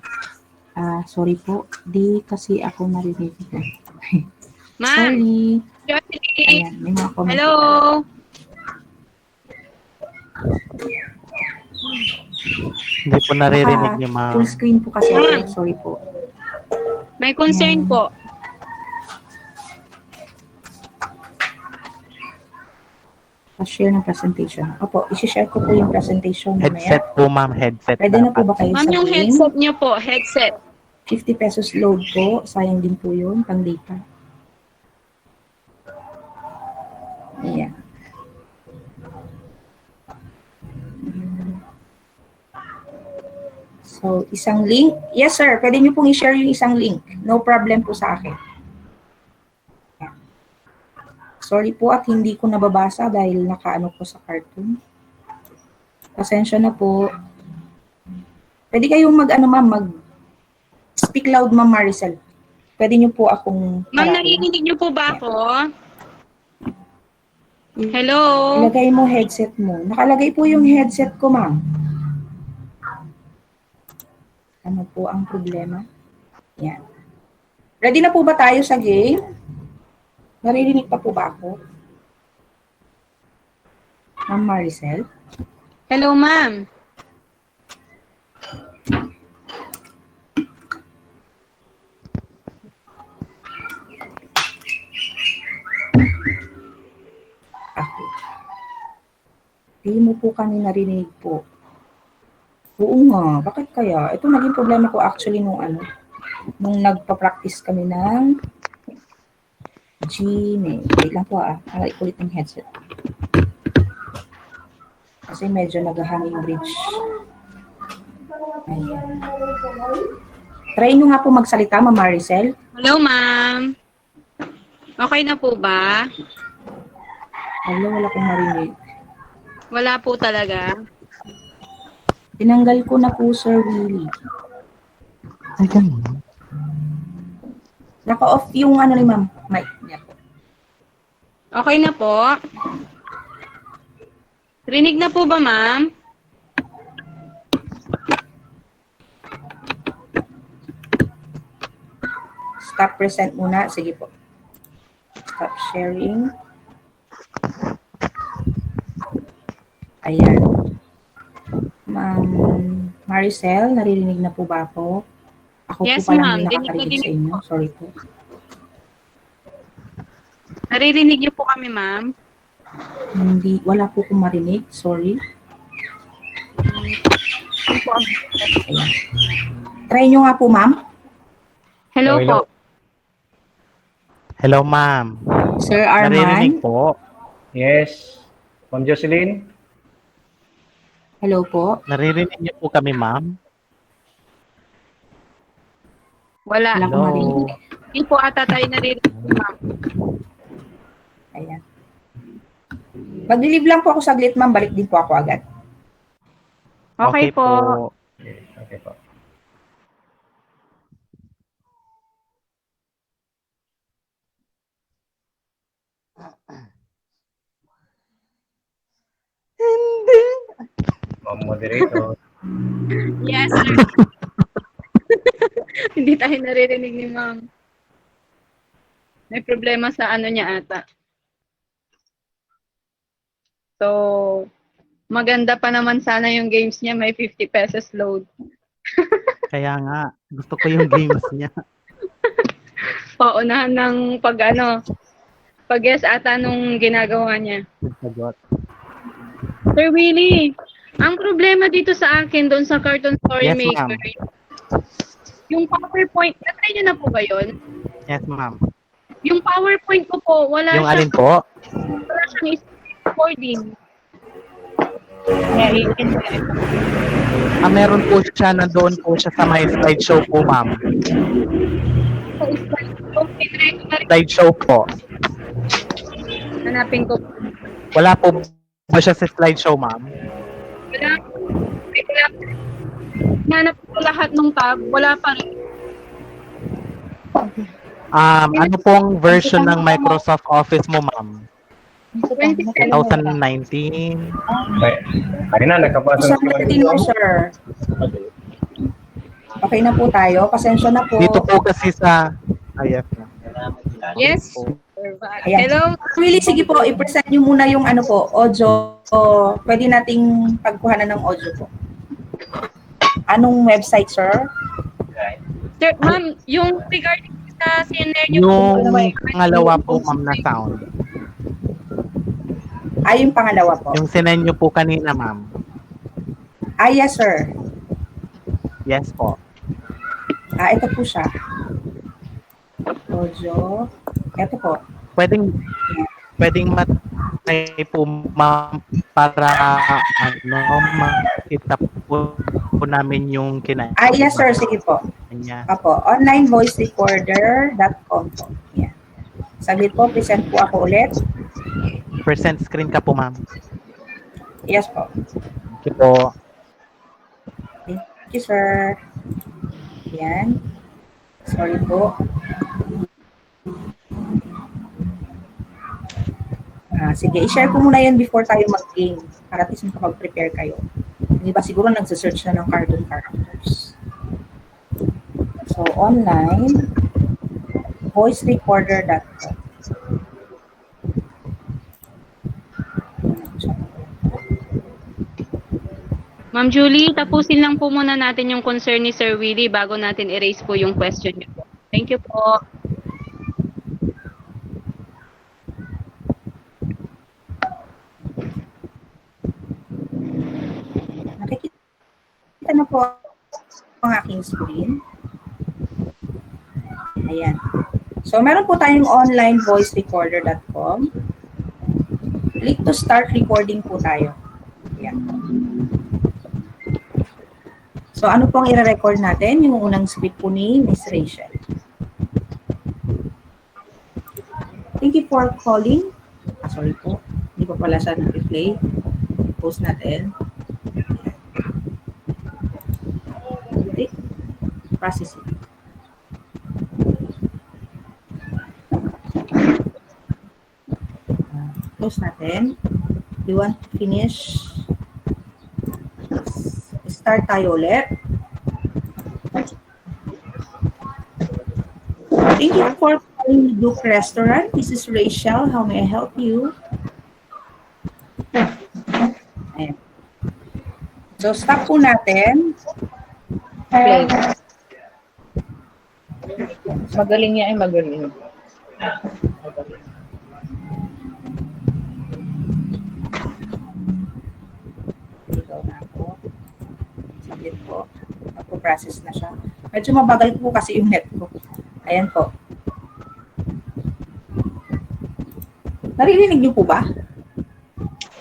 Sorry po. Di kasi ako narinig. Ma'am, Sorry. Jocelyn. Ayan, may mga comment. Hello. Hindi po naririnig niyo, ma'am. Full screen po kasi ako. Sorry po. May concern po. Share ng presentation. Opo, isi-share ko po yung presentation mamaya. Headset po, ma'am. Headset. Pwede na po ba kayo Ma'am, sa yung game? headset niyo po, headset. 50 pesos load po. Sayang din po yun, pang data. Ayan. So, isang link. Yes, sir. Pwede niyo pong i-share yung isang link. No problem po sa akin. Ayan. Sorry po at hindi ko nababasa dahil nakaano po sa cartoon. Pasensya na po. Pwede kayong speak loud, Ma'am Maricel. Pwede niyo po akong Ma'am, harapin. naririnig niyo po ba ako? Hello? Ilagay mo headset mo. Nakalagay po yung headset ko, ma'am. Ano po ang problema? Yan. Ready na po ba tayo sa game? Naririnig pa po ba ako? Ma'am Maricel? Hello, ma'am. Ako. Hindi mo po kami narinig po. Oo nga, bakit kaya? Ito naging problema ko actually nung nagpa-practice kami ng Gmail. Wait lang po Nalagay ko ulit ng headset. Kasi medyo nag-hang yung bridge. Ayan. Try nyo nga po magsalita, Ma'am Maricel. Hello, ma'am. Okay na po ba? Wala kong marinig. Wala po talaga. Tinanggal ko na po, Sir Willie. Ay, ganun. Naka-off yung ni Ma'am. Mic niya po. Okay na po. Rinig na po ba, ma'am? Stop present muna. Sige po. Stop sharing. Ayan. Ma'am Maricel, naririnig na po ba ako? Ako Yes, po pala ma'am. may nakakarinig sa inyo. Sorry po. Naririnig niyo po kami, ma'am. Hindi, wala po akong marinig. Sorry. Ayan. Try nyo nga po, ma'am. Hello Hello. po. Hello, ma'am. Sir Naririnig Arman. po. Yes. Ma'am Jocelyn? Hello po. Naririnig niyo po kami, ma'am. Wala. Wala akong marinig. Hello. Hindi po ata tayo naririnig, ma'am. Ayan. Mag-leave lang po ako saglit, ma'am. Balik din po ako agad. Okay, po. Okay po. Ma'am Moderator. Yes, sir. Hindi tayo naririnig ni ma'am. May problema sa ano niya ata. So, maganda pa naman sana yung games niya. May 50 pesos load. Kaya nga, gusto ko yung games niya. Paunahan ng pag-guess ata nung ginagawa niya. Sagot. Sir Willie, ang problema dito sa akin doon sa Cartoon Story Yes, Maker, ma'am. yung PowerPoint, na-try niyo na po ba yun? Yes, ma'am. Yung PowerPoint ko po, wala Yung alin po? siyang recording. Yeah, you can Meron po siya, nandoon po siya sa may slideshow po, ma'am. Slideshow po. Hanapin ko. Wala po ba siya sa slideshow, ma'am? Wala. Wala. Hanap ko lahat ng tab, wala pa rin. Ano pong version ng Microsoft Office mo, ma'am? 27. 2019? Kanina, nakapasok Sa natin po, sir. Okay na po tayo. Pasensya na po. Dito po kasi sa... Yes, ma'am. Yes. Ayan. Hello. Really, sige po, i-present nyo muna yung ano po, audio. Pwede nating pagkuhanan ng audio po. Anong website, sir? Sir, ma'am, yung regarding sa senior niyo Yung pangalawa po, ma'am, na sound. Ay, yung pangalawa po. Yung sinend nyo po kanina, ma'am. Yes, sir. Yes po. Ito po siya. Audio. Ito po. Pwedeng matay po, ma'am, para makita po namin yung kinain. Yes, sir. Sige po. Niya. Apo, onlinevoicerecorder.com po. Yan. Saglit po, present po ako ulit. Present screen ka po, ma'am. Yes po. Thank you po. Thank you, sir. Yan. Sorry po. Sige, i-share ko muna yan before tayo mag-game. Para at least makapag-prepare kayo. Hindi ba siguro nagsasearch na ng cartoon characters. So, online voicerecorder.com. Ma'am Julie, tapusin lang po muna natin yung concern ni Sir Willie bago natin erase po yung question niyo po. Thank you po. Nakikita na po ang aking screen. Ayan. So, meron po tayong online voicerecorder.com. Click to start recording po tayo. Ayan. So, ano pong i-record natin? Yung unang script po ni Miss Rachel. Thank you for calling. Sorry po. Hindi pa pala siya nag-replay. Post natin. Okay. Processing. Close natin. You want to finish? Start tayo ulit. Thank you for calling Duke Restaurant. This is Rachel. How may I help you? Ayan. So, stop po natin. Play. Magaling niya ay magaling. Dito na ako. Saglit po. Magpo-process na siya. Medyo mabagal po kasi yung net ko. Ayan po. Naririnig niyo po ba?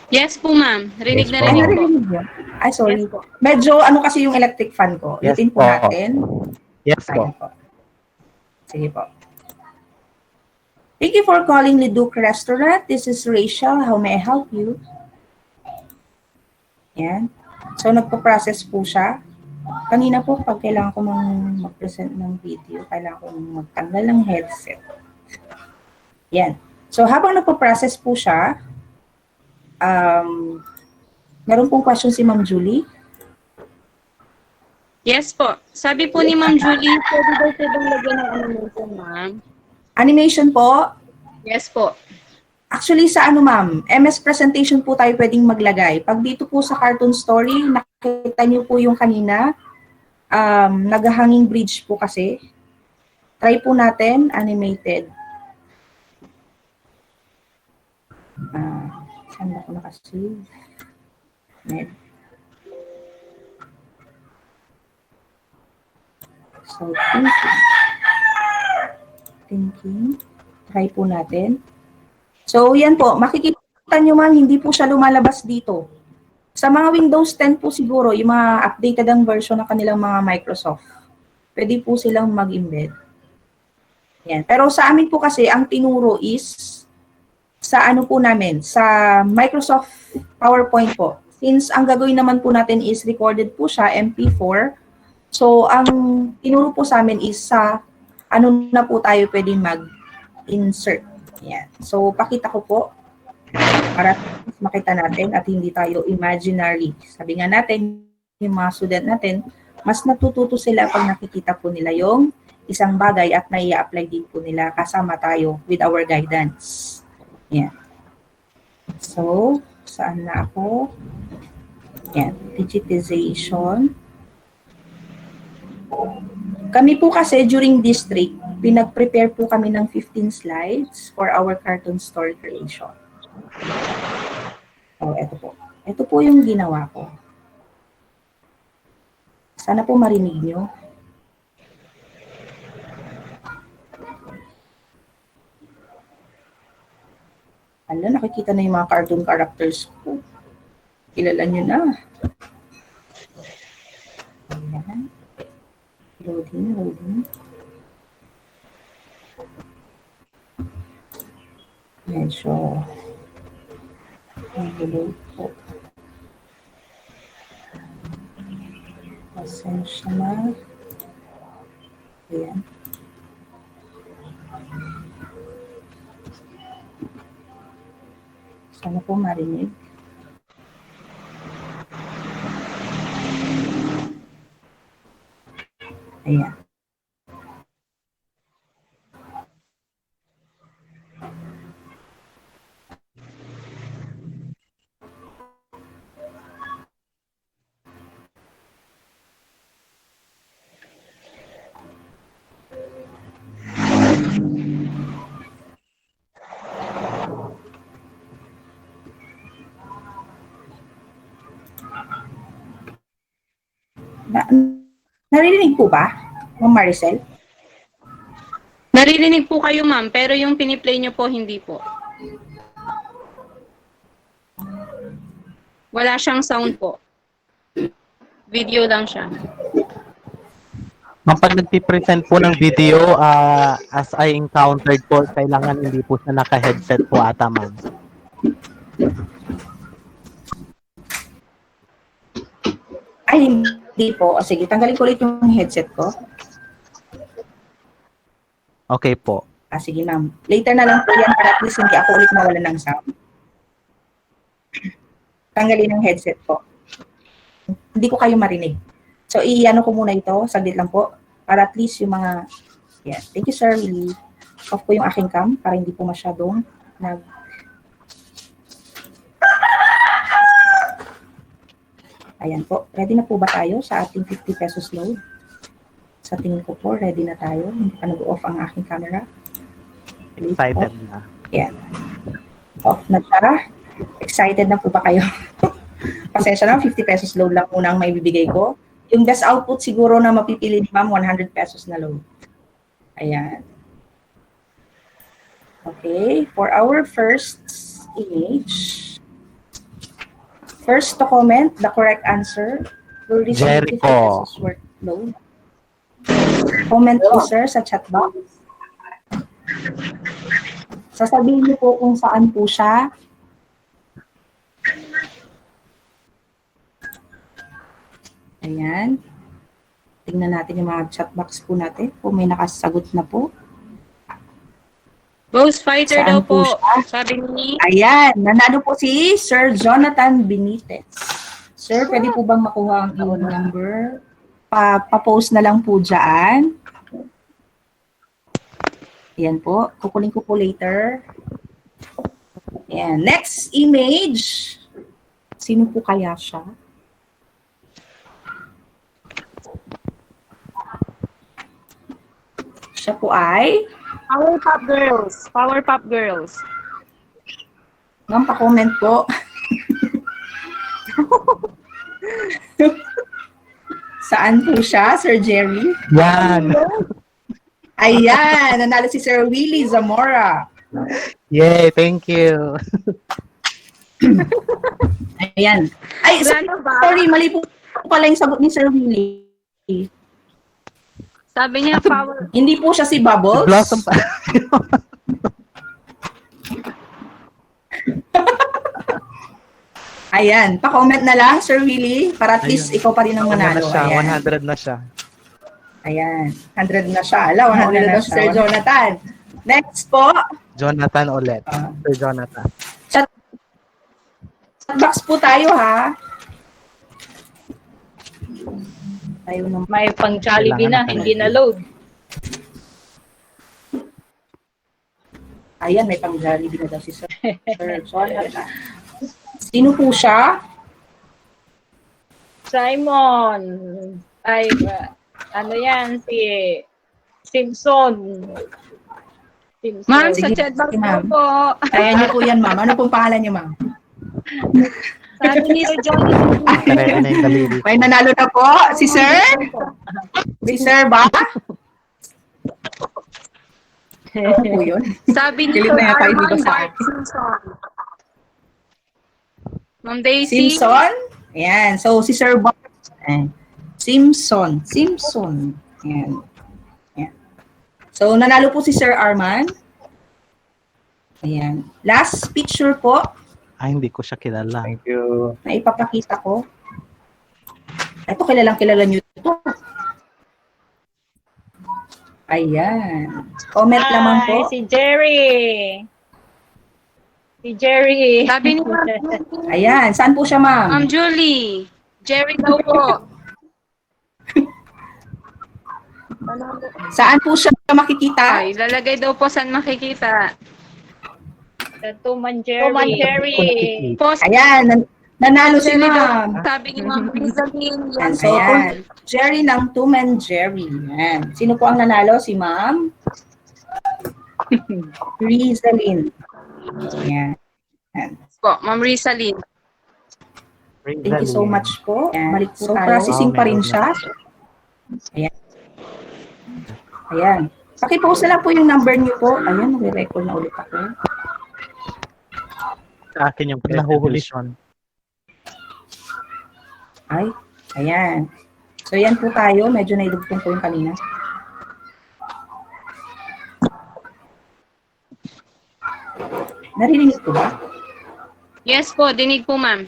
Yes po, ma'am. Rinig Yes na po. rinig po. Naririnig niyo? Ay, sorry po. Medyo ano kasi yung electric fan ko. Yes Ulitin po po. natin. Yes po. Ayan po. Sige po. Thank you for calling Leduc Restaurant. This is Rachel. How may I help you? Yan. So, nagpo-process po siya. Kanina po, pag kailangan ko mag-present ng video, kailangan ko magtanggal ng headset. Yan. So, habang nagpo-process po siya, meron pong question si Ma'am Julie. Yes po. Sabi po ni Ma'am Julie, pwede daw po bang lagyan ng animation, ma'am? Animation po. Yes po. Actually, sa ano ma'am, MS presentation po tayo pwedeng maglagay. Pag dito po sa cartoon story, nakita niyo po yung kanina, nag-hanging bridge po kasi. Try po natin, animated. Saan ba ako nakasave? Med. So, thinking. Try po natin. So, yan po. Makikita nyo ma'am, hindi po siya lumalabas dito. Sa mga Windows 10 po siguro, yung mga updated ang version ng kanilang mga Microsoft, pwede po silang mag-embed. Yan. Pero sa amin po kasi, ang tinuro is sa ano po namin, sa Microsoft PowerPoint po. Since ang gagawin naman po natin is recorded po siya, MP4. So, ang tinuro po sa amin is sa ano na po tayo pwede mag-insert. Yan. So, pakita ko po para makita natin at hindi tayo imaginary. Sabi nga natin, yung mga student natin, mas natututo sila pag nakikita po nila yung isang bagay at nai-apply din po nila kasama tayo with our guidance. Yan. So, saan na ako? Yan. Digitization. Kami po kasi during district, pinag-prepare po kami ng 15 slides for our cartoon story creation. So, eto po. Ito po yung ginawa ko. Sana po marinig nyo. Ala, nakikita na yung mga cartoon characters ko. Kilala nyo na. Ayan. Loading. Medyo load po. Pasensya na. Ayan. Sana po marinig. Ayan. Naririnig po ba, Ma'am Maricel? Naririnig po kayo, ma'am, pero yung piniplay nyo po, hindi po. Wala siyang sound po. Video lang siya. Ma'am, pag nagpipresent po ng video, as I encountered po, kailangan hindi po siya naka-headset po ata, ma'am. Ay, hindi po. O, sige, tanggalin ko ulit yung headset ko. Okay po. Sige, ma'am. Later na lang po yan para at least hindi ako ulit mawalan ng sound. Tanggalin yung headset po. Hindi ko kayo marinig. So, i-ano ko muna ito. Saglit lang po. Para at least yung mga... Yeah. Thank you, sir. Really. Off ko yung aking cam para hindi po masyadong Ayan po. Ready na po ba tayo sa ating 50 pesos load? Sa tingin ko po, ready na tayo. Hindi pa nag-off ang aking camera. Excited na. Ayan. Off na siya. Excited na po ba kayo? Pasensya na, 50 pesos load lang muna ang may bibigay ko. Yung best output siguro na mapipili ni ma'am, 100 pesos na load. Ayan. Okay, for our first image, first to comment the correct answer will receive 50 Jericho. pesos worth load. Comment po sir sa chat box. Sasabihin niyo po kung saan po siya. Ayan. Tingnan natin yung mga chat box po natin kung may nakasagot na po. Ghost Fighter Saan daw po po. siya? Sabi ni Ayan, nanalo po si Sir Jonathan Benitez. Sir, pwede po bang makuha ang iyong number? Pa-post na lang po dyan. Ayan po, kukunin ko po later. Ayan, next image. Sino po kaya siya? Siya po ay, Powerpuff Girls. Powerpuff Girls. ma'am, pa-comment po. Saan po siya, Sir Jerry? Yan. Ayan, nanalo si Sir Willie Zamora. Yay, thank you. Ayan. Ay, Ano ba? sorry, mali po pala yung sagot ni Sir Willie. Sabi niya power. Hindi po siya si Bubbles. Blossom pa. Ayan, pa-comment na lang, Sir Willie, para at least Ayun. ikaw pa rin ang manalo. Siya, Ayan. 100 na siya. Ayan, 100 na siya. Ala, 100 na si Sir Jonathan. Next po, Jonathan ulit. Sir Jonathan. chat box po tayo ha. Tayo ng May pang Jollibee na, Kailangan hindi na na load. Ayan, may pang-Jollibee na daw si Sir Jonathan. Sino po siya? Simon. Ay, ano yan, si Simpson. Simpson. Ma'am, sa Sige, chat box sige, daw ma'am. po. Ayan niyo po yan, ma'am. Ano pong pangalan niyo, ma'am? Sabi ni Sir Johnny. Kaya na yung daliri. May nanalo na po. Si Sir? Si Sir ba? Ano po yun? Sabi ni Kilit na yata yung Arman iba sa Bart akin. Simpson. Ma'am Daisy. Simpson? Ayan. So, si Sir Bob. Ayan. Simpson. Simpson. Ayan. Ayan. So, nanalo po si Sir Arman. Ayan. Last picture po Ay, hindi ko siya kilala. Thank you. na ipapakita ko. Ito, kilala niyo ito. Ayan. Comment lamang po. Ay, si Jerry. Si Jerry. Sabi ni Ma'am Ayan. Saan po siya, Ma'am ma'am? Julie. Jerry daw po. Saan po siya makikita? Ay, lalagay daw po saan makikita. Sa Tuman Jerry. Post Ayan. Nanalo si ma'am. sabi ni Ma'am Rizalyn. Ayan. Yan So, po. Jerry ng Tom and Jerry. Ayan. Sino po ang nanalo? Si ma'am? Rizalyn. Ayan. Ayan. Po, Ma'am Rizalyn. Thank you so much po. Ayan. Balik po so, tayo. processing pa rin siya. Ayan. Ayan. Pakipost na lang po yung number niyo po. Ayan, nag-record na ulit ako. Sa akin yung nahuhulisyon. Ay, ayan. So, yan po tayo. Medyo naidugtong po yung kanina. Narinig ko ba? Yes po, dinig po ma'am.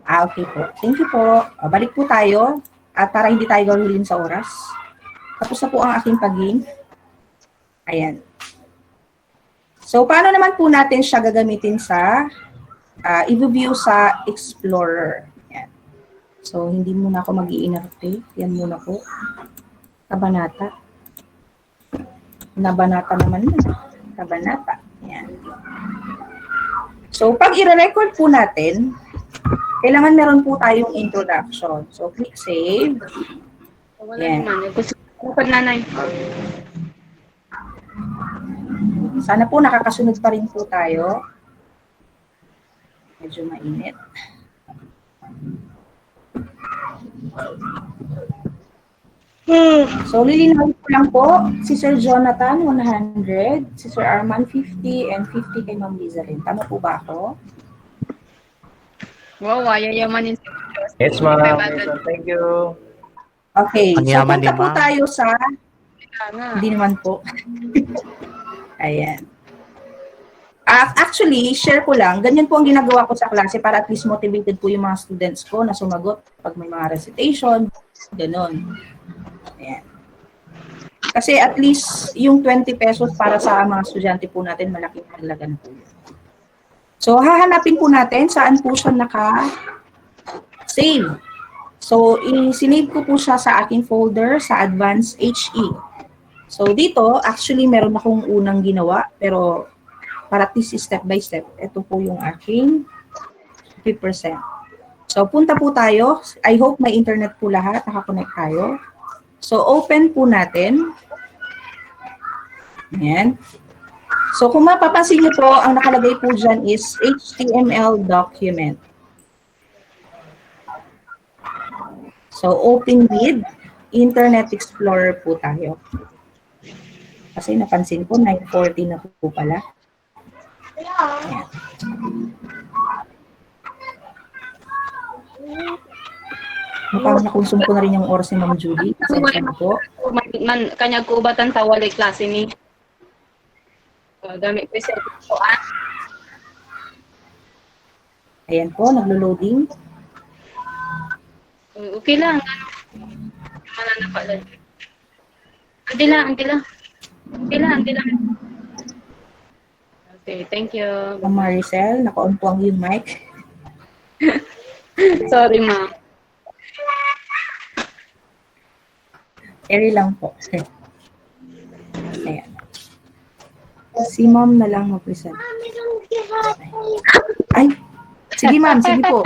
Okay po. Thank you po. Balik po tayo. At para hindi tayo gawin sa oras. Tapos na po ang aking pag-game. Ayan. So, paano naman po natin siya gagamitin sa i-view sa Explorer. Ayan. So, hindi muna ako mag-i-interface. Yan muna po. Kabanata. Nabanata naman na. Kabanata. Ayan. So, pag i-record po natin, kailangan meron po tayong introduction. So, click save. Wala Yeah. naman. Gusto ko pa nanay. Sana po nakakasunod pa rin po tayo. Medyo mainit. So, lilinawin ko lang po, si Sir Jonathan, 100, si Sir Arman, 50, and 50 kay Ma'am Liza rin. Tama po ba ako? Wow, ayayamanin si Yes, ma'am. 500. Thank you. Okay, Ang so yaman punta ni po Ma'am. tayo sa, Nga. hindi naman po. Ayan. Actually, share ko lang, ganyan po ang ginagawa ko sa klase para at least motivated po yung mga students ko na sumagot pag may mga recitation, ganun. Ayan. Kasi at least yung 20 pesos para sa mga estudyante po natin, malaking halaga na po yun. So, hahanapin po natin saan po siya naka-save. So, sinave ko po siya sa aking folder sa Advanced HE. So, dito, actually, meron akong unang ginawa, pero para at least step by step, ito po yung aking 50%. So, punta po tayo. I hope may internet po lahat. Nakakonect tayo. So, open po natin. Ayan. So, kung mapapansin niyo po, ang nakalagay po dyan is HTML document. So, open with Internet Explorer po tayo. Kasi napansin ko, 9:40 na po pala. Ayan. Mukhang nakonsume ko na rin yung oras ni Ma'am Judy. Pasensya na po. Kanyag ko ubatan sa walay klase ni. Gamit ko sa kuan. Ayan po, naglo-loading. Okay lang. Mana na pala. Andi lang. Okay, thank you. Ma'am Maricel, naka-on po ang yung mic. Sorry, ma'am. Carry lang po. Ayan. Si ma'am na lang mag-present. Ay, sige ma'am, sige po.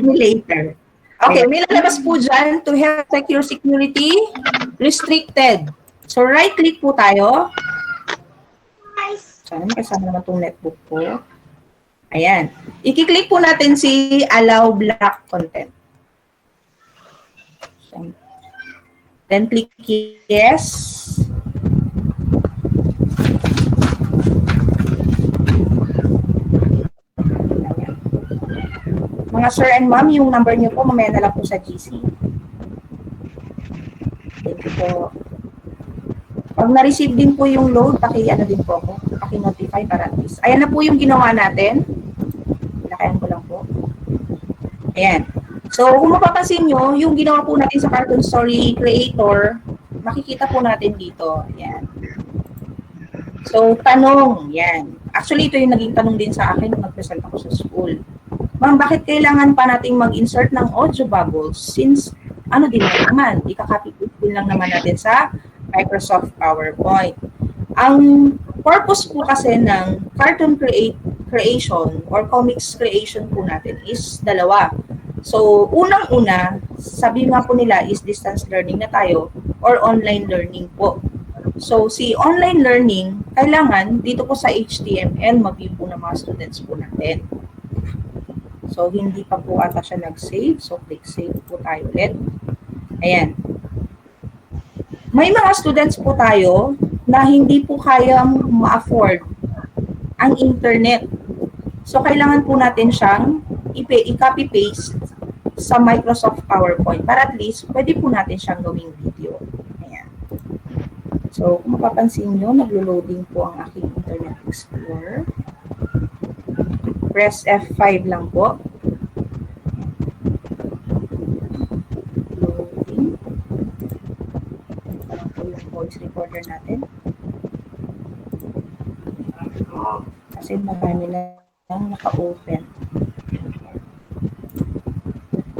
Later. Okay, may lalabas po dyan to help check your security, restricted. So, right-click po tayo. Sana kasama naman itong netbook po. Ayan. I-click po natin si allow block content. Then click yes. Ayan. Mga sir and ma'am, yung number niyo po mamaya na lang po sa GC. Thank you po. Pag na-receive din po yung load, ano din po ako, paki-notify para at least. Ayan na po yung ginawa natin. Lakayan ko lang po. Ayan. So, kung mapapansin nyo, yung ginawa po natin sa Cartoon Story Creator, makikita po natin dito. Ayan. So, tanong. Yan. Actually, ito yung naging tanong din sa akin nung nag-present ako sa school. Ma'am, bakit kailangan pa nating mag-insert ng audio bubbles since ano din naman, ikakopy din lang naman natin sa Microsoft PowerPoint. Ang purpose po kasi ng cartoon creation or comics creation po natin is dalawa. So, unang-una, sabi nga po nila is distance learning na tayo or online learning po. So, si online learning, kailangan dito po sa HTML ma-view po ng mga students po natin. So, hindi pa po ata siya nag-save. So, click save po tayo ulit. Ayan. May mga students po tayo na hindi po kayang ma-afford ang internet. So, kailangan po natin siyang i-copy-paste sa Microsoft PowerPoint para at least pwede po natin siyang gawing video. Ayan. So, kung mapapansin nyo, naglo-loading po ang aking Internet Explorer. Press F5 lang po. Loading. Ito po yung voice recorder natin. Kasi marami na lang naka-open.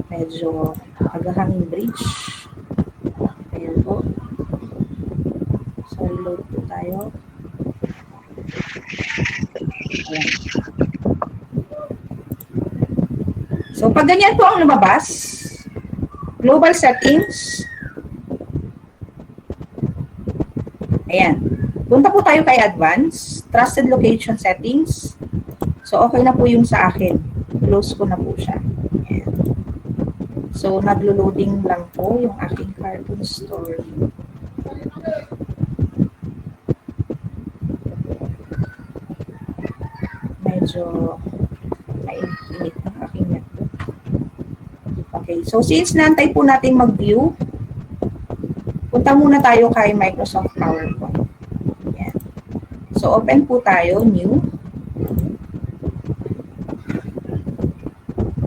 Medyo agahanging bridge. Ayan po. So, reload po tayo. Ayan. So, pag ganyan po ang lumabas, global settings, ayan. Punta po tayo kay advanced, trusted location settings. So, okay na po yung sa akin. Close ko na po siya. Ayan. So, naglo-loading lang po yung aking cartoon story. Medyo mainit ng aking network. Okay, so since nantay po natin mag-view, punta muna tayo kay Microsoft PowerPoint. Ayan. So, open po tayo, new.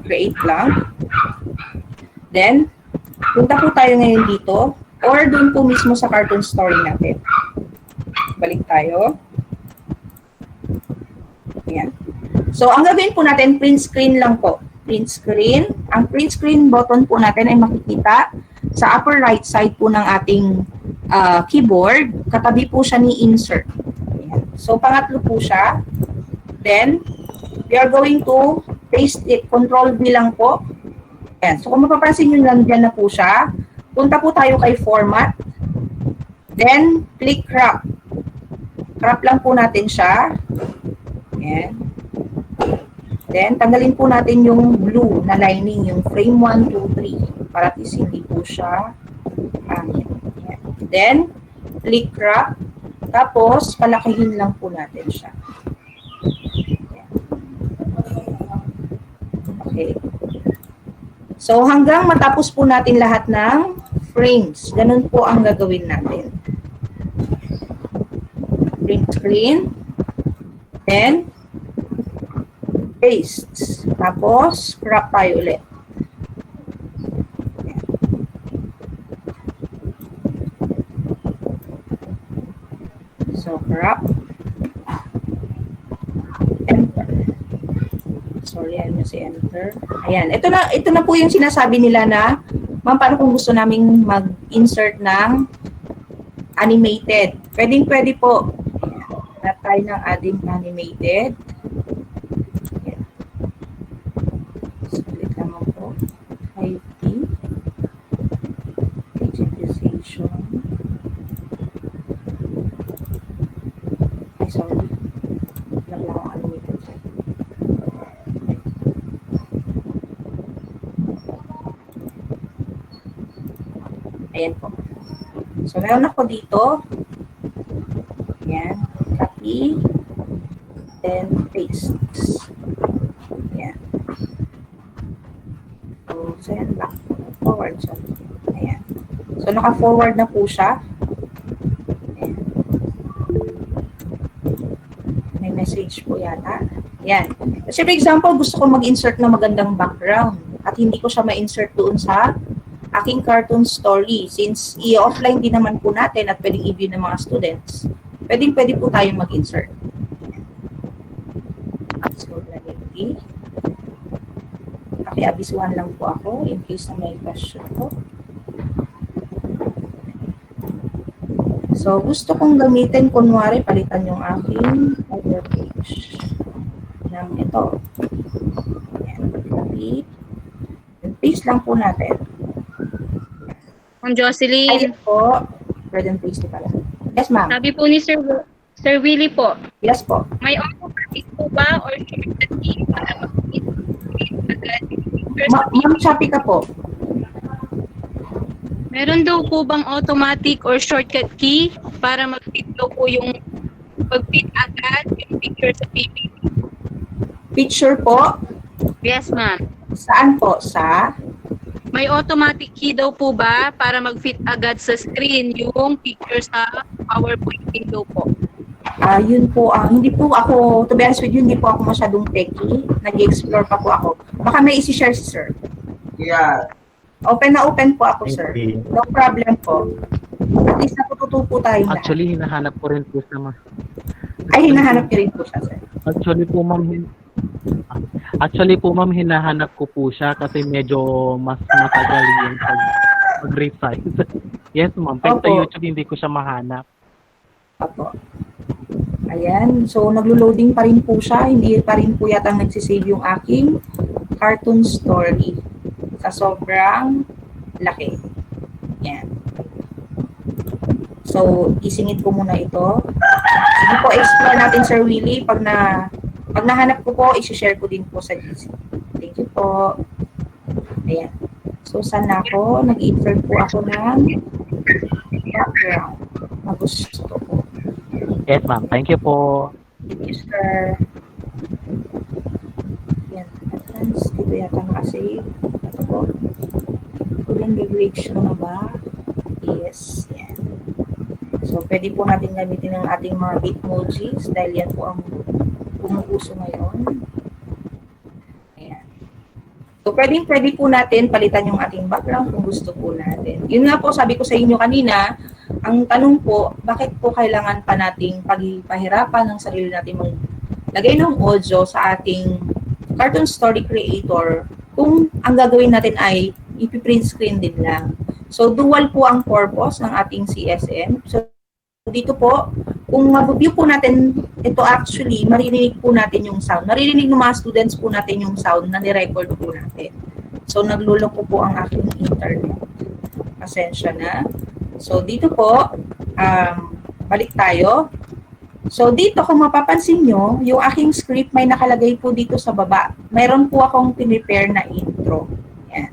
Create lang. Then, punta po tayo ngayon dito or doon po mismo sa cartoon story natin. Balik tayo. Ayan. So, ang gagawin po natin, print screen lang po. Print screen. Ang print screen button po natin ay makikita sa upper right side po ng ating keyboard. Katabi po siya ni insert. Ayan. So, pangatlo po siya. Then, we are going to paste it. Control V lang po. Ayan. So, kung mapapansin nyo lang dyan na po siya, punta po tayo kay format. Then, click crop. Crop lang po natin siya. Ayan. Then, tanggalin po natin yung blue na lining, yung frame 1, 2, 3, para at least hindi po siya hangin. Ayan. Then, click crop. Tapos, palakihin lang po natin siya. Ayan. Okay. So, hanggang matapos po natin lahat ng frames. Ganun po ang gagawin natin. Print screen. Then, paste. Tapos, crop tayo ulit. So, crop. Enter. Sorry, ano si enter. Ayan. Ito na po yung sinasabi nila na, ma'am, paano kung gusto naming mag-insert ng animated? Pwede po. Hanap tayo ng adding animated. Ayan. Split naman po. 5D. Digitization. Ay, sorry. Wala akong animated. Ayan po. So, meron ako dito. Ayan. Copy. Then, paste. Ayan. So, send back. Forward siya. Ayan. So, naka-forward na po siya. Ayan. May message po yata. Ayan. Kasi for example, gusto ko mag-insert na magandang background at hindi ko siya ma-insert doon sa aking cartoon story. Since i-offline din naman po natin at pwedeng i-view ng mga students, pwede po tayong mag-insert. So, lagi. Pakiabisuhan lang po ako in case na may question po. So, gusto kong gamitin, kunwari, palitan yung aking cover page ng ito. Ayan, copy. And paste lang po natin. Ma'am Jocelyn, Ayun po. Pwede paste pala. Yes, ma'am. sabi po ni Sir Willie po, Yes po. may automatic po ba or shortcut key para mag-fit agad? Ma'am, Shopee ka po. Meron daw po bang automatic or shortcut key para mag-fit daw po yung pag-fit agad yung picture sa PPT? Picture po. Yes, ma'am. Saan po? Sa? May automatic key daw po ba para mag-fit agad sa screen yung picture sa PowerPoint window po? Yun po. Hindi po ako, to be honest with you, hindi po ako masyadong techie. Nag-explore pa po ako. Baka may isi-share si sir. Yeah. Open na open po ako, sir. Okay. No problem po. At least natututo po tayong lahat. Actually, hinahanap ko rin po siya, ma'am. Ay, hinahanap niyo rin po siya, sir. Actually po, ma'am, hinahanap ko po siya kasi medyo mas matagal yung pag-resize. Yes, ma'am. Pero sa Opo. YouTube, hindi ko siya mahanap. Opo. Ayan. So, naglo-loading pa rin po siya. Hindi pa rin po yata nagsisave yung aking cartoon story sa sobrang laki. Yan. So, isingit ko muna ito. Sige po, explore natin, Sir Willie. Pag nahanap ko po, isi-share ko din po sa GC. Thank you po. Ayan. So, saan na ako? Nag-insert po ako ng background na gusto ko. Yes, ma'am. Thank you po. Thank you, sir. Yan. Advance. Dito yata nakasave. Ito po. Kuling language na ba? Yes. Yan. So, pwede po natin gamitin ang ating mga Bitmojis dahil yan po ang pumupuso ngayon. Ayan. So, pwede po natin palitan yung ating background kung gusto po natin. Yun nga po, sabi ko sa inyo kanina, ang tanong po, bakit po kailangan pa nating pahirapan ng sarili natin maglagay ng audio sa ating cartoon story creator kung ang gagawin natin ay ipiprint screen din lang. So, dual po ang purpose ng ating CSM. So, dito po, kung mag-view po natin, ito actually, maririnig po natin yung sound. Maririnig ng mga students po natin yung sound na ni-record po natin. So, nagluloko po ang aking internet. Pasensya na. So, dito po, balik tayo. So, dito, kung mapapansin nyo, yung aking script may nakalagay po dito sa baba. Mayroon po akong pinrepare na intro. Yan.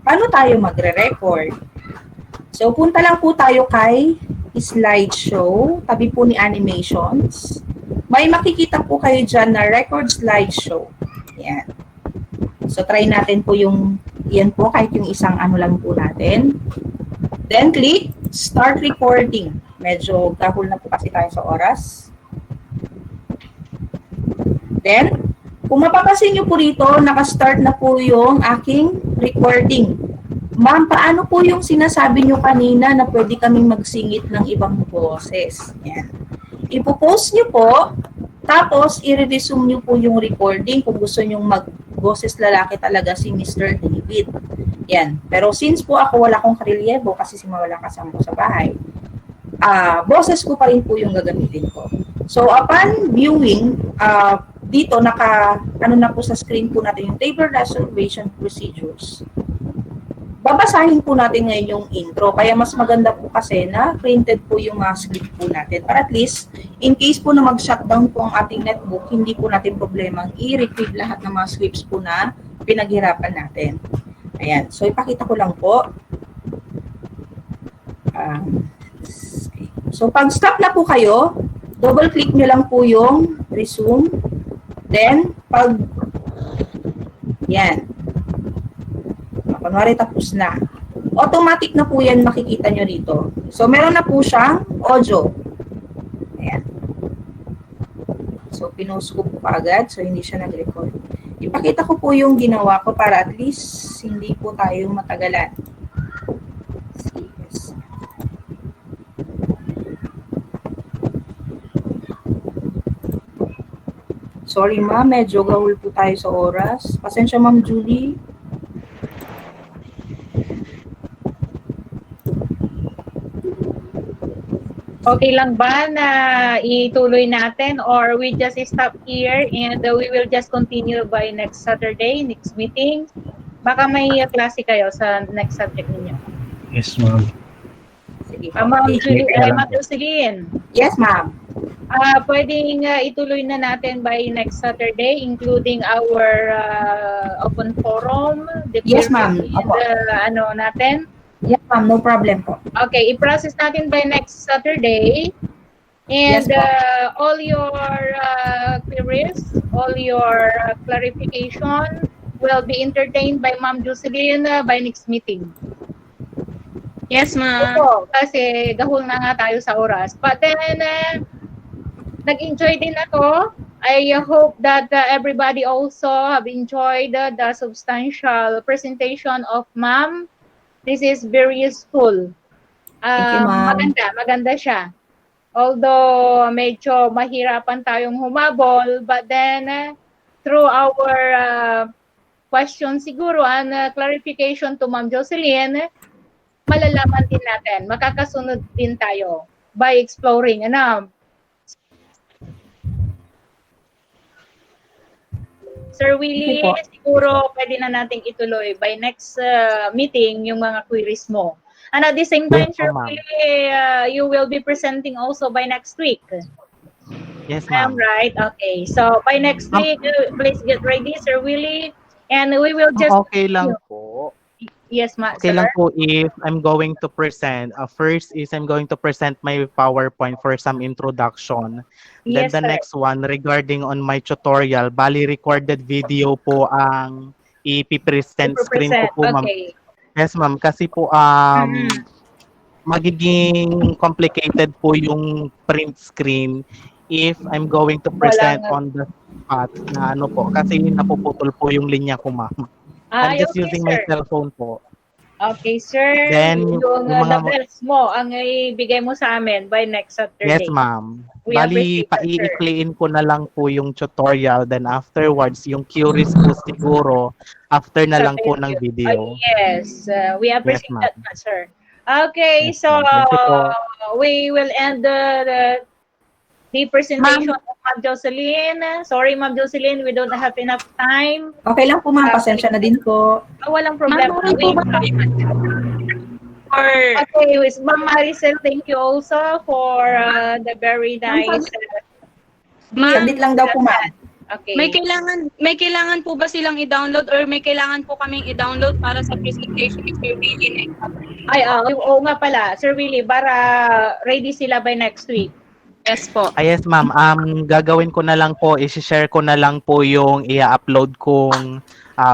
Paano tayo magre-record? So, punta lang po tayo kay slideshow, tabi po ni animations. May makikita po kayo dyan na record slideshow. Yan. So, try natin po yung, yan po, kahit yung isang ano lang po natin. Then, click start recording. Medyo gahol na po kasi tayo sa oras. Then, kung mapapansin nyo po rito, nakastart na po yung aking recording. Ma'am, paano po yung sinasabi nyo kanina na pwede kaming magsingit ng ibang boses? Yan. Ipopost nyo po, tapos i-resume nyo po yung recording kung gusto nyo mag-boses lalaki talaga si Mr. David. Yan. Pero since po ako wala akong karelyebo kasi si wala kasama ko sa bahay, boses ko pa rin po yung gagamitin ko. So, upon viewing, dito ano na po sa screen po natin yung table reservation procedures. Babasahin po natin ngayon yung intro. Kaya mas maganda po kasi na printed po yung mga script po natin. Para at least, in case po na mag-shutdown po ang ating netbook, hindi po natin problemang i-retrieve lahat ng mga scripts po na pinaghirapan natin. Ayan. So, ipakita ko lang po. So, pag stop na po kayo, double-click nyo lang po yung resume. Then, yan. Kunwari tapos na. Automatic na po yan makikita nyo dito. So, meron na po siyang audio. Ayan. So, pinost ko po agad. So, hindi siya nag-record. Ipakita ko po yung ginawa ko para at least hindi po tayo matagalan. Sorry ma'am, medyo gahul po tayo sa oras. Pasensya ma'am Julie. Okay lang ba na ituloy natin or we just stop here and we will just continue by next Saturday, next meeting? Baka may klase kayo sa next subject ninyo. Yes, ma'am. Sige. Ma'am Jocelyn, Yes ma'am. pwedeng ituloy na natin by next Saturday, including our open forum. Yes, ma'am. And, ano natin. Yes ma'am, no problem po. Okay, i-process natin by next Saturday. And Yes, ma'am. all your queries, all your clarification will be entertained by Ma'am Jocelyn by next meeting. Yes, ma'am. Opo, kasi gahol na nga tayo sa oras. But then, nag-enjoy din ako. I hope that everybody also have enjoyed the substantial presentation of Ma'am. This is very useful. Thank you, ma'am. Maganda siya. Although medyo mahirapan tayong humabol, but then through our question siguro and clarification to Ma'am Jocelyn, malalaman din natin, makakasunod din tayo by exploring. Sir Willie, Sige po. siguro pwede na nating ituloy by next meeting yung mga queries mo. And at the same time, Yes po, Sir ma'am. Willie, you will be presenting also by next week. Yes, I am ma'am. right? Okay. So, by next week, please get ready, Sir Willie. And we will just... Okay lang po. Yes, Okay sir. lang po if I'm going to present. First is I'm going to present my PowerPoint for some introduction. Then Yes, the sir. next one regarding on my tutorial, bali recorded video po ang ipipresent screen ko po, ma'am. Okay. Yes, ma'am. Kasi po Mhm. magiging complicated po yung print screen if I'm going to present Walang- on the spot na ano po. Kasi napuputol po yung linya ko, ma'am. I'm just Okay, using my sir. cellphone po. Okay, sir. Then, yung yung mga- the bells mo, ang ibigay mo sa amin by next Saturday. Yes, ma'am. We Bali, appreciate that, sir. paiikliin ko na lang po yung tutorial. Then afterwards, yung queries po siguro, after na lang po ng video. Yes, we appreciate ma'am. that much, sir. Okay, Yes, so ma'am. Thank you po. we will end the presentation of Ma'am Jocelyn. Sorry, Ma'am Jocelyn, we don't have enough time. Okay lang po, ma'am. Pasensya na din po. Walang problema. Ma'am, meron po ba or Okay, with Ma'am Maricel, thank you also for the very nice. ma'am, Saglit lang daw po, ma'am. Okay. may kailangan po ba silang i-download or may kailangan po kaming i-download para sa presentation ni Sir Willie next? Ay, oo nga pala, Sir Willie, para ready sila by next week. Yes po. Yes, ma'am. Gagawin ko na lang po, i-share ko na lang po yung i-upload kong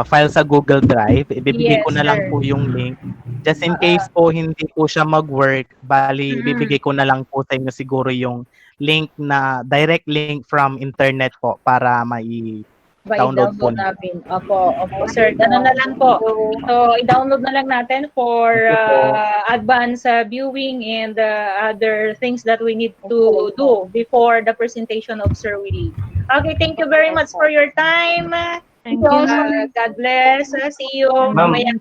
file sa Google Drive. Ibibigay ko Yes, na lang sir. po yung link. Just in case po hindi po siya mag-work, bali, ibibigay ko na lang po sa inyo siguro yung link na direct link from internet po para Download po. namin. Opo, sir. Ganun na lang po. So, i-download na lang natin for advanced viewing and other things that we need to do before the presentation of Sir Willie. Okay, thank you very much for your time. Thank you. God bless. See you. Ma'am. Mamaya.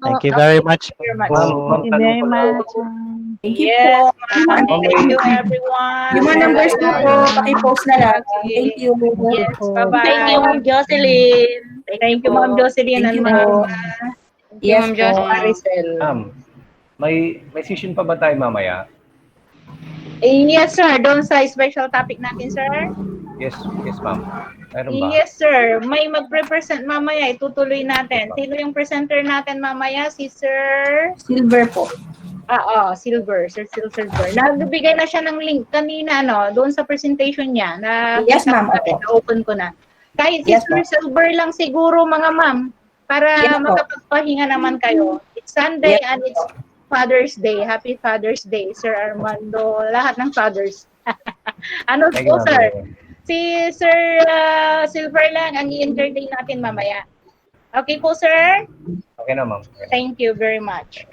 Thank you very much. Very much. Ma'am, tanong ko lang. Thank you Yes, po. ma'am. Thank you, everyone. Yung mga numbers na po, paki-post na lang. Thank you. Yes, bye-bye. Thank you, Ma'am Jocelyn. Thank you, Ma'am Jocelyn. Thank and you Ma'am po. Yes Ma'am po. Jocelyn. Maricel. May session pa ba tayo mamaya? Yes, sir. Doon sa special topic natin, sir. Yes, ma'am. Meron ba? Yes, sir. May mag-represent mamaya. Itutuloy natin. Sino yung presenter natin mamaya? Si Sir... Silver po. Silver. Sir Silver. Nagbigay na siya ng link kanina, doon sa presentation niya. Yes, ma'am. Opo. Na-open ko na. Kahit si Yes, Sir Silver lang siguro, mga ma'am, para Yes, po. makapagpahinga naman kayo. It's Sunday and it's Father's Day. Happy Father's Day, Sir Armando. Lahat ng fathers. Ano Thank po, you, sir? ma'am. Si Sir Silver lang ang i-entertain natin mamaya. Okay po, sir? Okay na, ma'am. Okay na. Thank you very much.